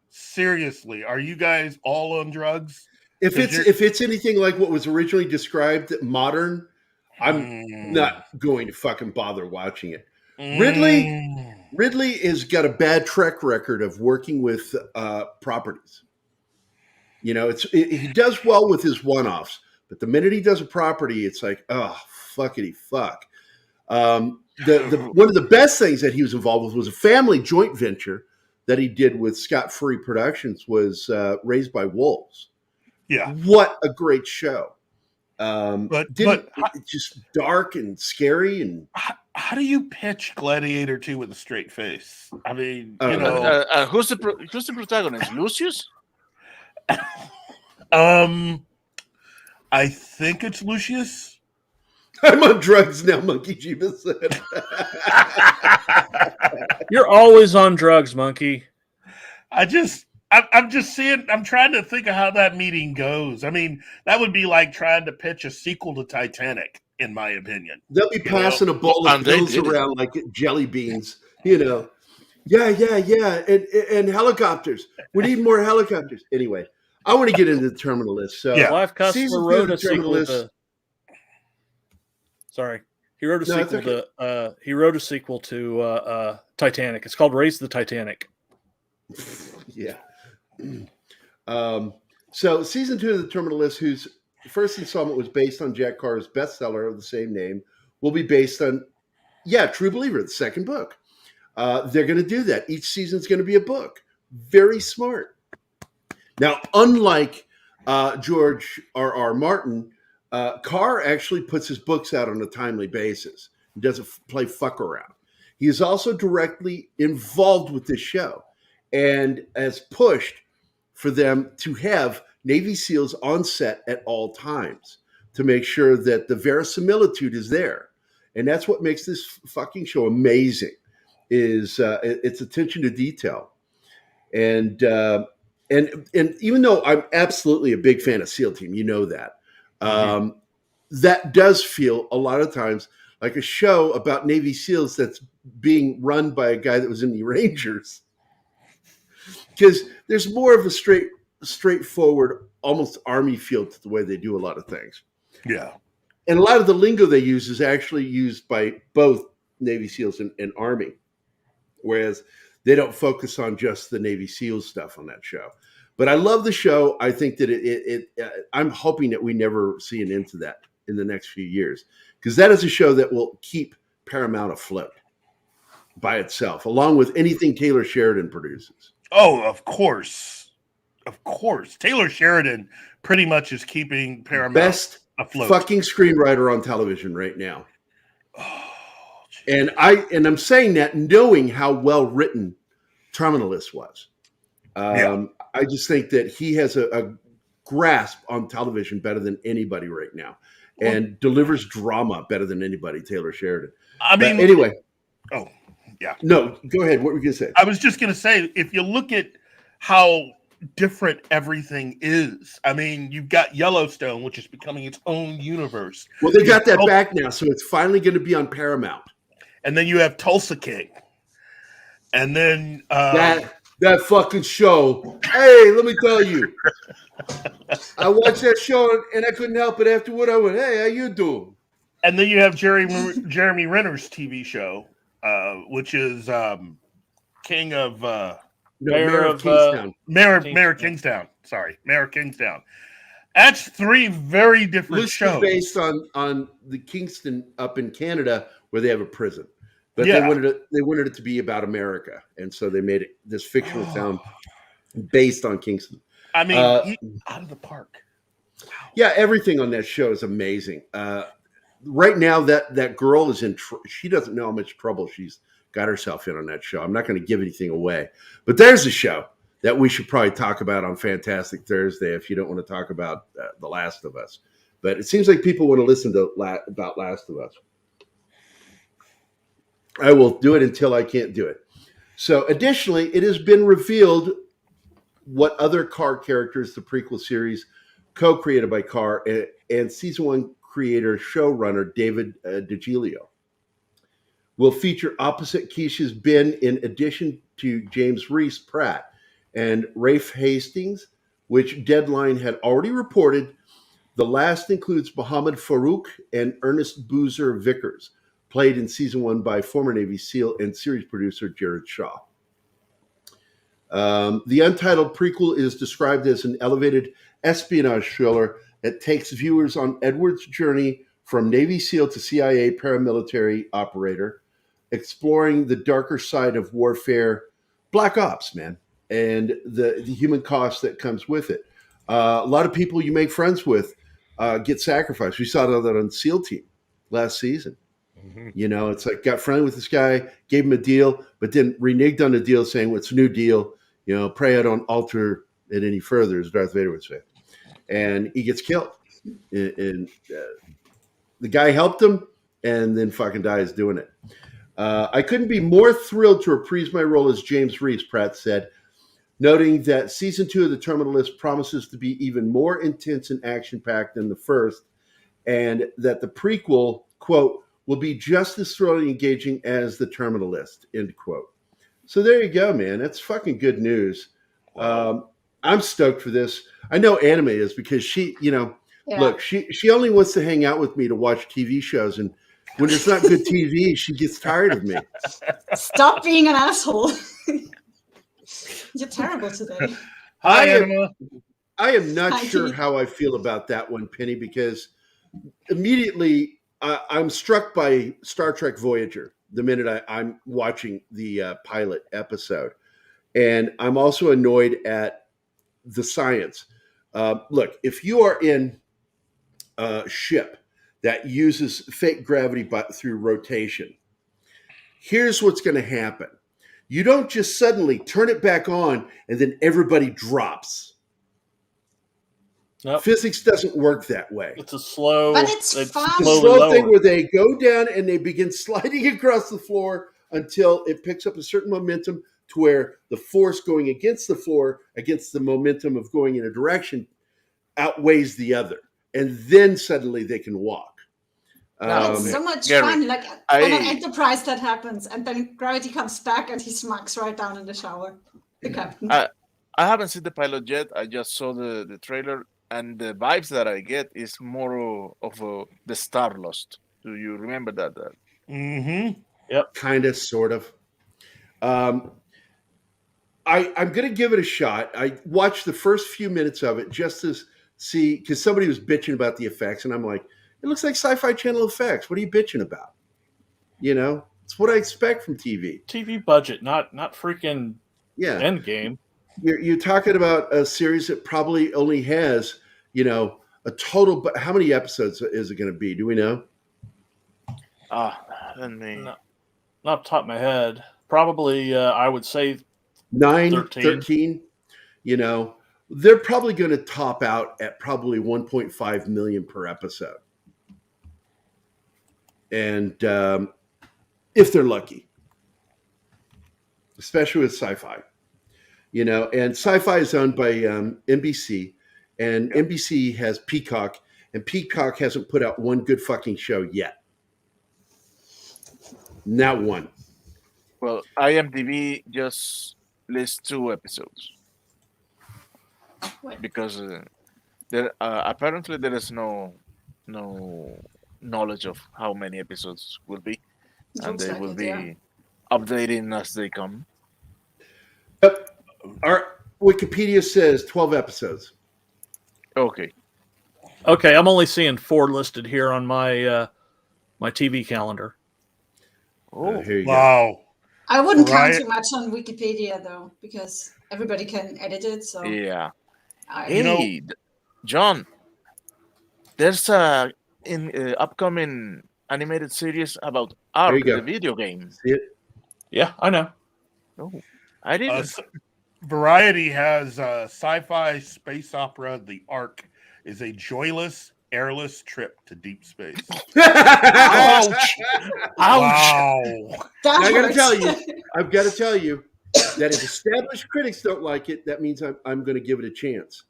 Seriously, are you guys all on drugs? If it's anything like what was originally described modern, I'm not going to fucking bother watching it. Ridley has got a bad track record of working with properties. You know, he does well with his one-offs, but the minute he does a property, it's like, oh, fuckity fuck. One of the best things that he was involved with was a family joint venture that he did with Scott Free Productions, was Raised by Wolves. Yeah, what a great show! But just dark and scary. And how do you pitch Gladiator 2 with a straight face? I mean, who's the protagonist? Lucius? I think it's Lucius. I'm on drugs now, Monkey Jeeba said. You're always on drugs, Monkey. I'm just seeing. I'm trying to think of how that meeting goes. I mean, that would be like trying to pitch a sequel to Titanic, in my opinion. They'll be passing a bowl of pills around like jelly beans, you know. Yeah, and helicopters. We need more helicopters. Anyway, I want to get into the Terminal List. So, Live Customer wrote a sequel to. Sorry, he wrote a sequel to. He wrote a sequel to Titanic. It's called Raise the Titanic. Yeah. So season 2 of the Terminal List, whose first installment was based on Jack Carr's bestseller of the same name, will be based on, True Believer, the second book. They're going to do that. Each season is going to be a book. Very smart. Now, unlike George R.R. Martin, Carr actually puts his books out on a timely basis. He doesn't play fuck around. He is also directly involved with this show and has pushed for them to have Navy SEALs on set at all times to make sure that the verisimilitude is there. And that's what makes this fucking show amazing, is its attention to detail. And even though I'm absolutely a big fan of SEAL Team, you know that, that does feel a lot of times like a show about Navy SEALs that's being run by a guy that was in the Rangers. Because there's more of a straightforward, almost Army feel to the way they do a lot of things. Yeah. And a lot of the lingo they use is actually used by both Navy SEALs and Army, whereas they don't focus on just the Navy SEALs stuff on that show. But I love the show. I think that I'm hoping that we never see an end to that in the next few years, because that is a show that will keep Paramount afloat by itself, along with anything Taylor Sheridan produces. Oh, of course. Of course. Taylor Sheridan pretty much is keeping Paramount best afloat. Fucking screenwriter on television right now. And I'm saying that knowing how well written Terminal List was. I just think that he has a grasp on television better than anybody right now, and delivers drama better than anybody, Taylor Sheridan. Anyway. Oh, yeah. No, go ahead. What were you going to say? I was just going to say, if you look at how different everything is, I mean, you've got Yellowstone, which is becoming its own universe. Well, they got that back now, so it's finally going to be on Paramount. And then you have Tulsa King. And then... That fucking show. Hey, let me tell you. I watched that show, and I couldn't help it afterward. I went, hey, how you doing? And then you have Jeremy Renner's TV show, which is King of... Mayor of Kingstown. Mayor of Kingstown. Sorry, Mayor of Kingstown. That's 3 very different shows. Based on the Kingston up in Canada, where they have a prison. but they wanted it to be about America, and so they made it this fictional town based on Kingston. I mean, out of the park. Wow. Yeah, everything on that show is amazing. Right now, that girl is in. She doesn't know how much trouble she's got herself in on that show. I'm not going to give anything away, but there's a show that we should probably talk about on Fantastic Thursday if you don't want to talk about The Last of Us. But it seems like people want to listen to about Last of Us. I will do it until I can't do it. So, additionally, it has been revealed what other Car characters the prequel series co-created by Car and season 1 creator showrunner David DiGilio will feature opposite Keisha's Ben in addition to James Reese Pratt and Rafe Hastings, which Deadline had already reported. The last includes Muhammad Farouk and Ernest Boozer Vickers, played in season 1 by former Navy SEAL and series producer Jared Shaw. The untitled prequel is described as an elevated espionage thriller that takes viewers on Edward's journey from Navy SEAL to CIA paramilitary operator, exploring the darker side of warfare, Black Ops, man, and the human cost that comes with it. A lot of people you make friends with get sacrificed. We saw that on SEAL Team last season. Mm-hmm. You know, it's like got friendly with this guy, gave him a deal, but then reneged on the deal saying, "What's a new deal? You know, pray I don't alter it any further," as Darth Vader would say. And he gets killed. And the guy helped him and then fucking dies doing it. I couldn't be more thrilled to reprise my role as James Reese, Pratt said, noting that season 2 of The Terminal List promises to be even more intense and action-packed than the first, and that the prequel, quote, will be just as thrilling and engaging as The Terminal List, end quote. So there you go, man. That's fucking good news. Wow. I'm stoked for this. I know Anime is because she, you know, look, she only wants to hang out with me to watch TV shows, and when it's not good TV, she gets tired of me. Stop being an asshole. You're terrible today. Hi, Anima. I am not sure how I feel about that one, Penny, because immediately I'm struck by Star Trek Voyager the minute I'm watching the pilot episode. And I'm also annoyed at the science. Look, if you are in a ship that uses fake gravity through rotation, here's what's going to happen. You don't just suddenly turn it back on and then everybody drops. Nope. Physics doesn't work that way. It's a slow, but it's fun. A slow thing where they go down and they begin sliding across the floor until it picks up a certain momentum to where the force going against the floor, against the momentum of going in a direction, outweighs the other. And then suddenly they can walk. It's so much fun. Like on an Enterprise that happens, and then gravity comes back and he smacks right down in the shower. The captain. I haven't seen the pilot yet. I just saw the trailer, and the vibes that I get is more of the Starlost. Do you remember that? Mm-hmm. Yep. Kind of, sort of. I'm going to give it a shot. I watched the first few minutes of it just to see, because somebody was bitching about the effects, and I'm like, it looks like Sci-Fi Channel effects. What are you bitching about? You know, it's what I expect from TV. TV budget, not freaking Endgame. You're talking about a series that probably only has, you know, a total. But how many episodes is it going to be? Do we know? Not off the top of my head. Probably, I would say 13. You know, they're probably going to top out at probably 1.5 million per episode. And if they're lucky, especially with Sci-Fi, you know, and Sci-Fi is owned by NBC, and NBC has Peacock, and Peacock hasn't put out one good fucking show yet. Not one. Well, IMDb just lists 2 episodes. Because there apparently there is no knowledge of how many episodes will be, and they will be updating as they come. Our Wikipedia says 12 episodes. Okay, I'm only seeing 4 listed here on my my TV calendar. Oh, here you wow. I wouldn't count too much on Wikipedia though, because everybody can edit it. So yeah. I, John, there's a upcoming animated series about Ark, the video game. See it? Yeah, I know. Oh, I didn't. Variety has a sci-fi space opera. The Ark is a joyless, airless trip to deep space. Ouch! Ouch! Wow! Now, I've got to tell you that if established critics don't like it, that means I'm going to give it a chance.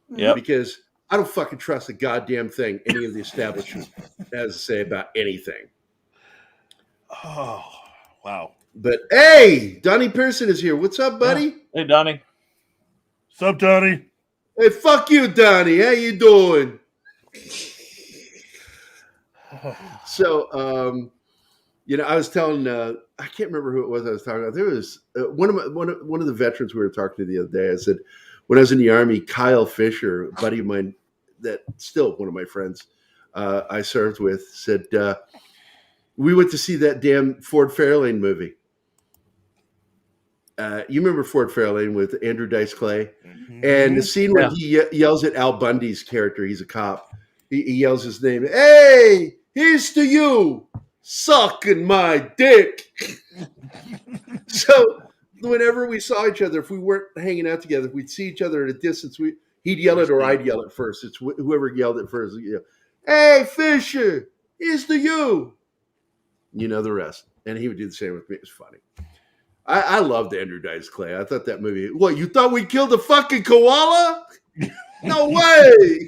Yeah. Because I don't fucking trust a goddamn thing any of the establishment has to say about anything. Oh, wow. But hey, Donnie Pearson is here. What's up, buddy? Yeah. Hey, Donnie. What's up, Donnie? Hey, fuck you, Donnie. How you doing? So, I was telling, I can't remember who it was I was talking about. There was one of the veterans we were talking to the other day. I said, when I was in the Army, Kyle Fisher, a buddy of mine, that still one of my friends I served with, said, we went to see that damn Ford Fairlane movie. You remember Ford Fairlane with Andrew Dice Clay? Mm-hmm. And the scene when he yells at Al Bundy's character, he's a cop. He yells his name. Hey, here's to you, sucking my dick. So whenever we saw each other, if we weren't hanging out together, if we'd see each other at a distance, he'd yell it or I'd yell it first. It's whoever yelled it first. Hey, Fisher, here's to you. You know the rest. And he would do the same with me. It was funny. I loved Andrew Dice Clay. I thought that movie. What, you thought we killed a fucking koala? No way.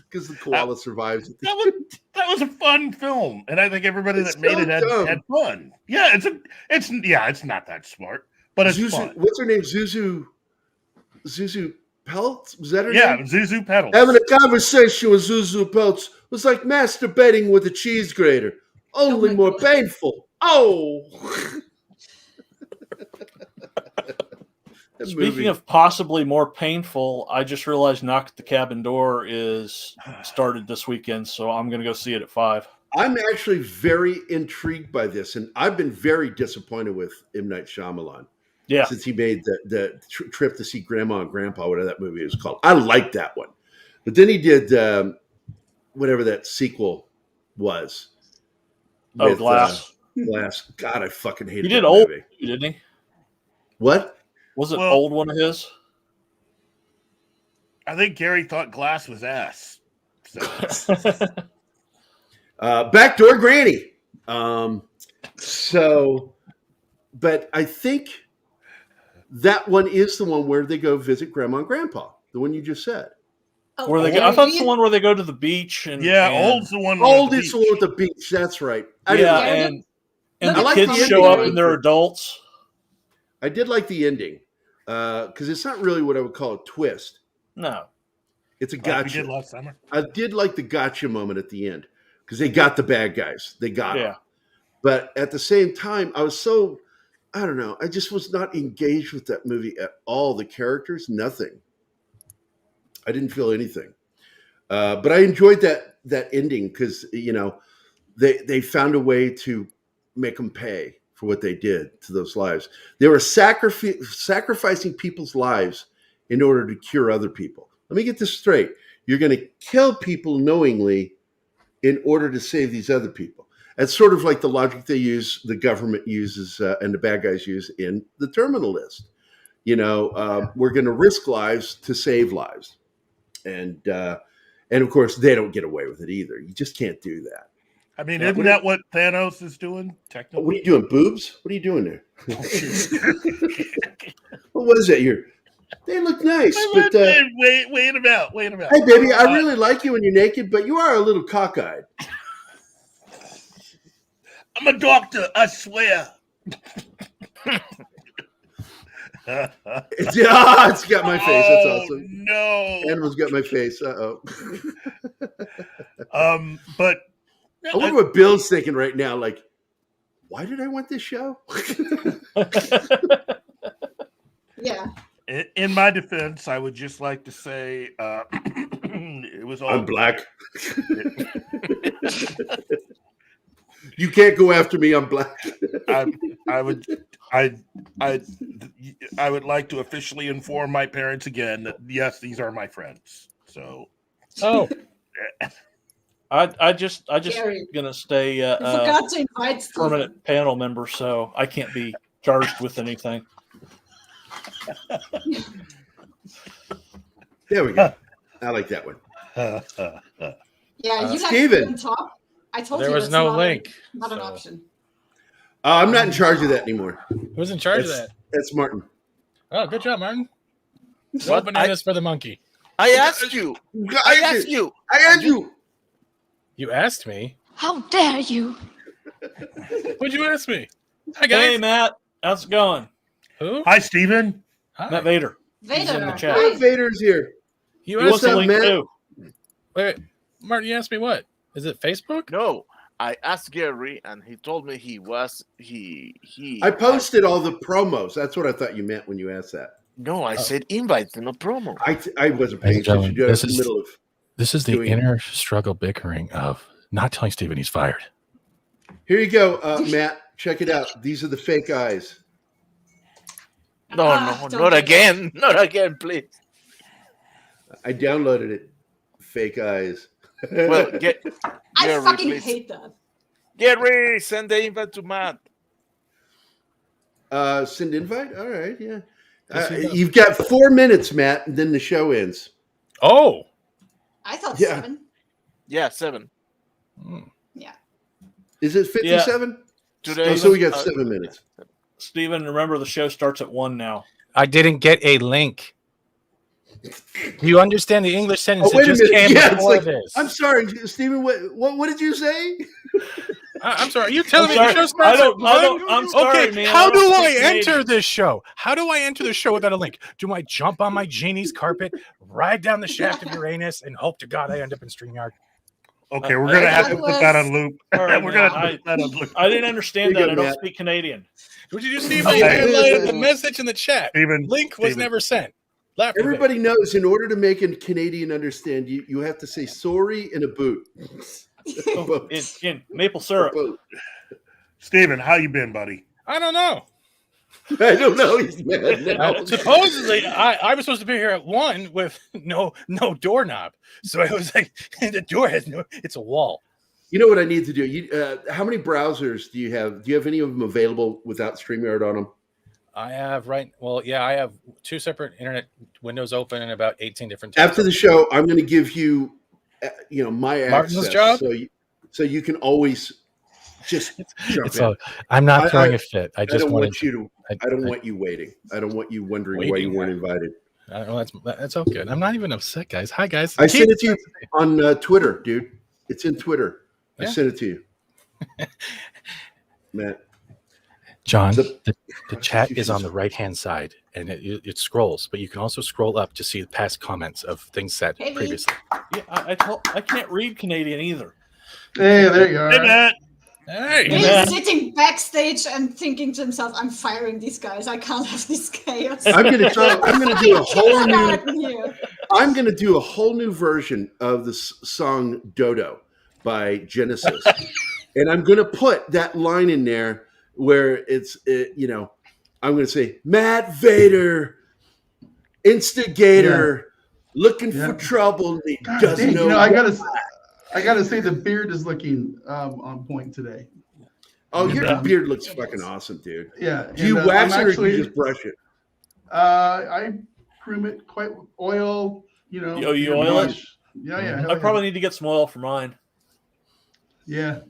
Because the koala survives. That was a fun film, and I think everybody that made it had fun. Yeah, it's not that smart, but it's fun. What's her name? Zuzu Peltz? Was that her name? Yeah, Zuzu Peltz. Having a conversation with Zuzu Peltz was like masturbating with a cheese grater, only more painful. Oh. Speaking of possibly more painful, I just realized Knock at the Cabin Door is started this weekend, so I'm going to go see it at 5. I'm actually very intrigued by this, and I've been very disappointed with M. Night Shyamalan. Yeah, since he made the trip to see Grandma and Grandpa, whatever that movie was called. I liked that one, but then he did whatever that sequel was. With, Glass. Glass. God, I fucking hated. He did that old, movie. didn't he? What? Was it old one of his? I think Gary thought Glass was ass. So. Backdoor Granny. But I think that one is the one where they go visit Grandma and Grandpa. The one you just said. I thought it's the one where they go to the beach. Old's the one. Old is the one with the beach. That's right. And the kids show up and they're adults. I did like the ending because it's not really what I would call a twist. No, it's a gotcha. We did last summer. I did like the gotcha moment at the end because they got the bad guys. They got them. But at the same time, I don't know. I just was not engaged with that movie at all. The characters, nothing. I didn't feel anything. But I enjoyed that ending because they found a way to make them pay for what they did to those lives. They were sacrificing people's lives in order to cure other people. Let me get this straight. You're going to kill people knowingly in order to save these other people. That's sort of like the logic the government uses and the bad guys use in the terminal list. We're going to risk lives to save lives. And of course, they don't get away with it either. You just can't do that. I mean, isn't that what Thanos is doing? Technically, what are you doing, boobs? What are you doing there? What is that? They look nice, but wait about. Hey, baby, I really like you when you're naked, but you are a little cockeyed. I'm a doctor, I swear. It's got my face. That's awesome. No, Animal's got my face. But I wonder what Bill's thinking right now. Like, why did I want this show? Yeah. In my defense, I would just like to say it was all. I'm black. You can't go after me. I'm black. I would like to officially inform my parents again that yes, these are my friends. So, I just Gary, gonna stay forgot to invite permanent panel member, so I can't be charged with anything. There we go. I like that one. Yeah, you Steven. on top. I told There you was that's no not link. Not an option. I'm not in charge of that anymore. Who's in charge of that? That's Martin. Oh, good job, Martin. No bananas for the monkey. I asked you. I asked you. I asked you. You asked me. How dare you? What'd you ask me? Hi, guys. Hey, Matt. How's it going? Who? Hi, Steven. Hi. Matt Vader. Vader. He's in the chat. Matt Vader's here. You What's asked up, me. Matt? Too. Wait, Martin, you asked me what? Is it Facebook? No, I asked Gary, and he told me he. I posted all the promos. That's what I thought you meant when you asked that. No, I said invite, not promo. I wasn't paying attention. This is the inner struggle bickering of not telling Steven he's fired. Here you go, Matt. Check it out. These are the fake eyes. No, not again. Not again, please. I downloaded it. Fake eyes. Well, I Gary, fucking please. hate that. Gary, send the invite to Matt. Send invite? All right, yeah. You've got 4 minutes, Matt, and then the show ends. Oh. I thought 7. Yeah, 7. Yeah. Is it 57? Today, so we got 7 minutes. Steven, remember the show starts at 1 now. I didn't get a link. Do you understand the English sentence? Oh, wait a minute. Yeah, it's like, this. I'm sorry, Steven. What did you say? I'm sorry. Are you telling me sorry. the show starts at 1? I'm sorry, okay, man. how do I enter this show? How do I enter the show without a link? Do I jump on my genie's carpet, ride down the shaft of Uranus, and hope to God I end up in StreamYard? Okay, we're gonna have to put that on loop. Right, we're gonna have to put that on loop. I didn't understand that. I don't Matt. speak Canadian. What did you see? You highlighted the message in the chat. Steven, Link was never sent. Laugh Everybody knows in order to make a Canadian understand, you have to say sorry in a boot. in maple syrup. Steven, how you been, buddy? I don't know. I don't know. He's mad now. Supposedly, I was supposed to be here at 1 with no doorknob. So I was like, the door has it's a wall. You know what I need to do? How many browsers do you have? Do you have any of them available without StreamYard on them? I have I have 2 separate internet windows open and about 18 different tabs. After the show, I'm going to give you, my Martin's access, job? so you can always just jump in. I'm not throwing a fit. I just don't wanted want you to. I don't want you waiting. I don't want you wondering why you weren't invited. I don't know. That's all good. I'm not even upset, guys. Hi, guys. I sent it to you on Twitter, dude. It's in Twitter. I Yeah. sent it to you, Matt. John, the chat is on the right-hand side, and it scrolls, but you can also scroll up to see past comments of things said previously. Yeah, I can't read Canadian either. Hey, there you are. Hey, Matt. Hey, He's sitting backstage and thinking to himself, "I'm firing these guys. I can't have this chaos." I'm gonna do a whole new. Here. I'm gonna do a whole new version of the song "Dodo" by Genesis, and I'm gonna put that line in there where I'm gonna say Matt Vader, instigator, looking for trouble. He doesn't know. I gotta say the beard is looking on point today. Oh, your beard looks fucking awesome, dude. Yeah. Do you wax it or do you just brush it? I groom it quite oil. You oil it? Yeah. I probably need to get some oil for mine. Yeah.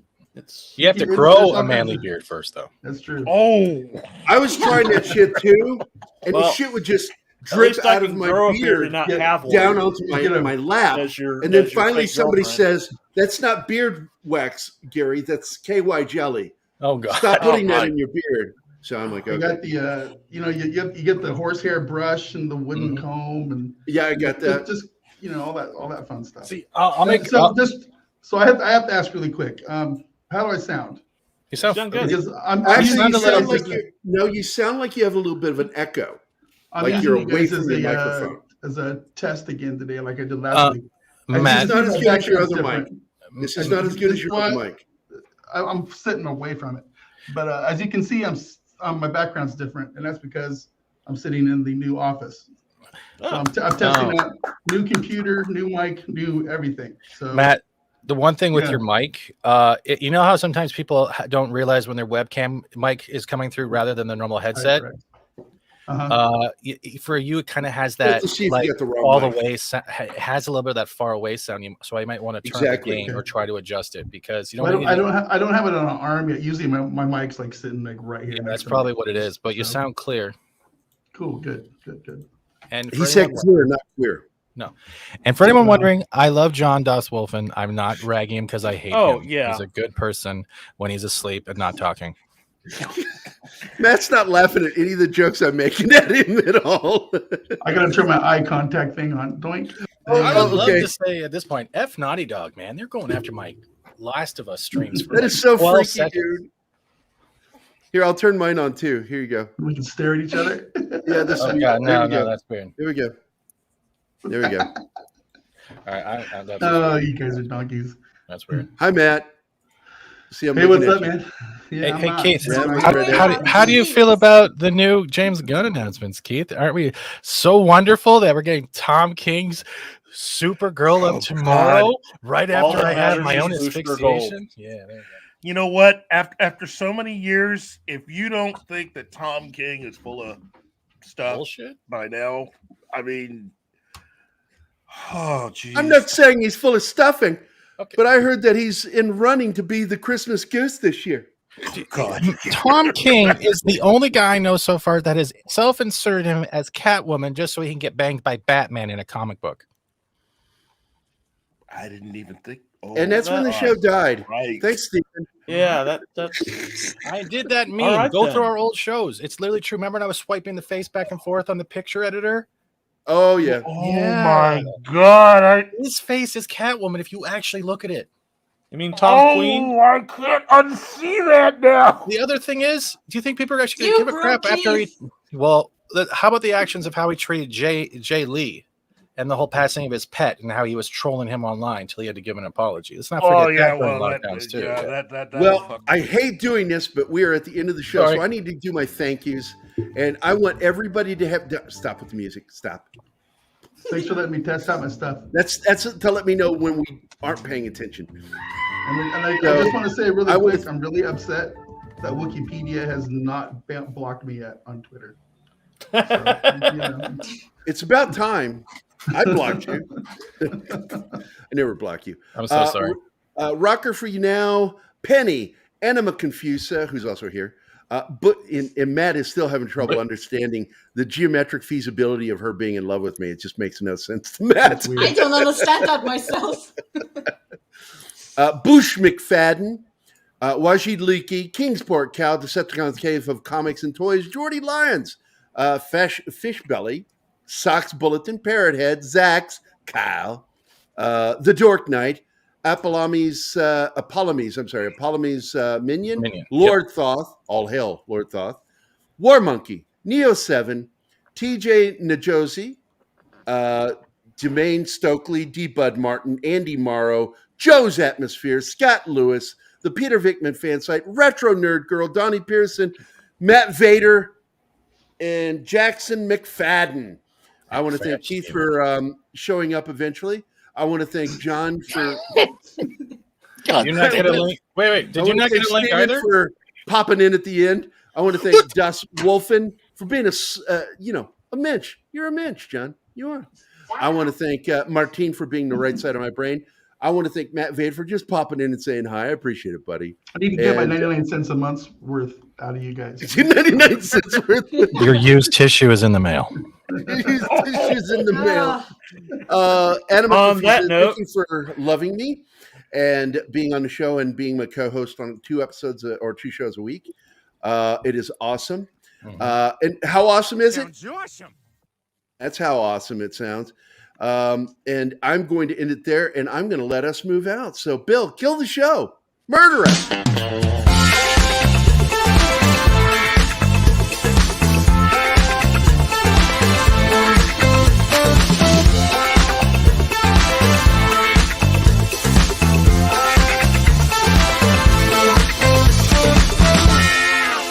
You have to grow a manly beard first, though. That's true. Oh, I was trying that shit too, and the shit would just drip out of my beard down onto my lap. And then finally somebody says, "That's not beard wax, Gary. That's KY jelly. Oh, God. Stop putting that in your beard." So I'm like, okay. You got the, you get the horsehair brush and the wooden comb, and I got that. Just all that fun stuff. See, I'll make so I have to ask really quick. How do I sound? You sound good. Because you sound like you have a little bit of an echo. I'm like you're using away you guys from the microphone. as a test again today, like I did last week. Matt, this is not as good as your other mic. This is not as good as your other mic. I'm sitting away from it. But as you can see, my background's different, and that's because I'm sitting in the new office. So I'm testing out new computer, new mic, new everything. So Matt, the one thing with your mic, you know how sometimes people don't realize when their webcam mic is coming through rather than the normal headset. Right. For you, it kind of has that like all the way. Has a little bit of that far away sound. So I might want to turn the gain or try to adjust it because you don't. I don't have it on an arm yet. Usually my mic's like sitting like right here. Yeah, that's probably what it is. But you sound clear. Cool. Good. And he said clear, not queer. No. And for anyone wondering, I love John Wolfen. I'm not ragging him because I hate him. Yeah. He's a good person when he's asleep and not talking. Matt's not laughing at any of the jokes I'm making at him at all. I gotta turn my eye contact thing on. Doink. I would love to say at this point, F Naughty Dog, man. They're going after my Last of Us streams. For that is so freaky, seconds. dude. Here, I'll turn mine on too. Here you go. We can stare at each other. Yeah, this is God, no, that's weird. Here we go. There we go. All right, oh, you guys are donkeys. That's weird. Hi, Matt. See, hey, what's up, man? Yeah, hey Keith. How do you feel about the new James Gunn announcements, Keith? Aren't we so wonderful that we're getting Tom King's Supergirl up tomorrow, right after I have my own asphyxiation? Yeah. There you go. You know what? After so many years, if you don't think that Tom King is full of stuff bullshit by now, I mean, oh, geez. I'm not saying he's full of stuffing, but I heard that he's in running to be the Christmas goose this year. God. Tom King is the only guy I know so far that has self-inserted him as Catwoman just so he can get banged by Batman in a comic book. I didn't even think. Oh, and that's when the show died. Right. Thanks, Stephen. Yeah, that's. I did that meme. Right, go through our old shows. It's literally true. Remember when I was swiping the face back and forth on the picture editor? Oh, yeah. Oh, my God. His face is Catwoman if you actually look at it. You mean Tom Queen? I can't unsee that now. The other thing is, do you think people are actually going to give a crap after he... Well, how about the actions of how he treated Jay Lee and the whole passing of his pet and how he was trolling him online until he had to give an apology? Let's not forget that during lockdowns, too. Well, I hate doing this, but we are at the end of the show, so I need to do my thank yous. And I want everybody to have... Stop with the music. Stop. Thanks for letting me test out my stuff. That's to let me know when we aren't paying attention. And I just want to say really quick, I'm really upset that Wikipedia has not blocked me yet on Twitter. So, It's about time. I blocked you. I never block you. I'm so sorry. Rocker for you now. Penny, Anima Confusa, who's also here. And Matt is still having trouble understanding the geometric feasibility of her being in love with me. It just makes no sense to Matt. I don't understand that myself. Bush McFadden, Wajid Leakey, Kingsport Cow, Decepticon's Cave of Comics and Toys, Jordy Lyons, Fishbelly, Socks Bulletin, Parrothead, Zax, Kyle, The Dork Knight, Apollomes Minion, Lord Thoth, all hail Lord Thoth, War Monkey, Neo 7, TJ Najosi, Jermaine Stokely, D. Bud Martin, Andy Morrow, Joe's Atmosphere, Scott Lewis, the Peter Vickman fan site, Retro Nerd Girl, Donnie Pearson, Matt Vader, and Jackson McFadden. I want to thank Keith for showing up eventually. I want to thank John for. You're not get a link. Wait. Did you not get a link Steven either? For popping in at the end. I want to thank Dus Wolfen for being a mensch. You're a mensch, John. You are. I want to thank Martine for being the right side of my brain. I want to thank Matt Vade for just popping in and saying hi. I appreciate it, buddy. I need to get my 99 cents a month's worth out of you guys. 99 cents worth. Your used tissue is in the mail. Used tissues in the mail. Anima, thank you for loving me and being on the show and being my co-host on 2 episodes or 2 shows a week. It is awesome. And how awesome is it? Awesome. That's how awesome it sounds. And I'm going to end it there, and I'm going to let us move out. So, Bill, kill the show. Murder us.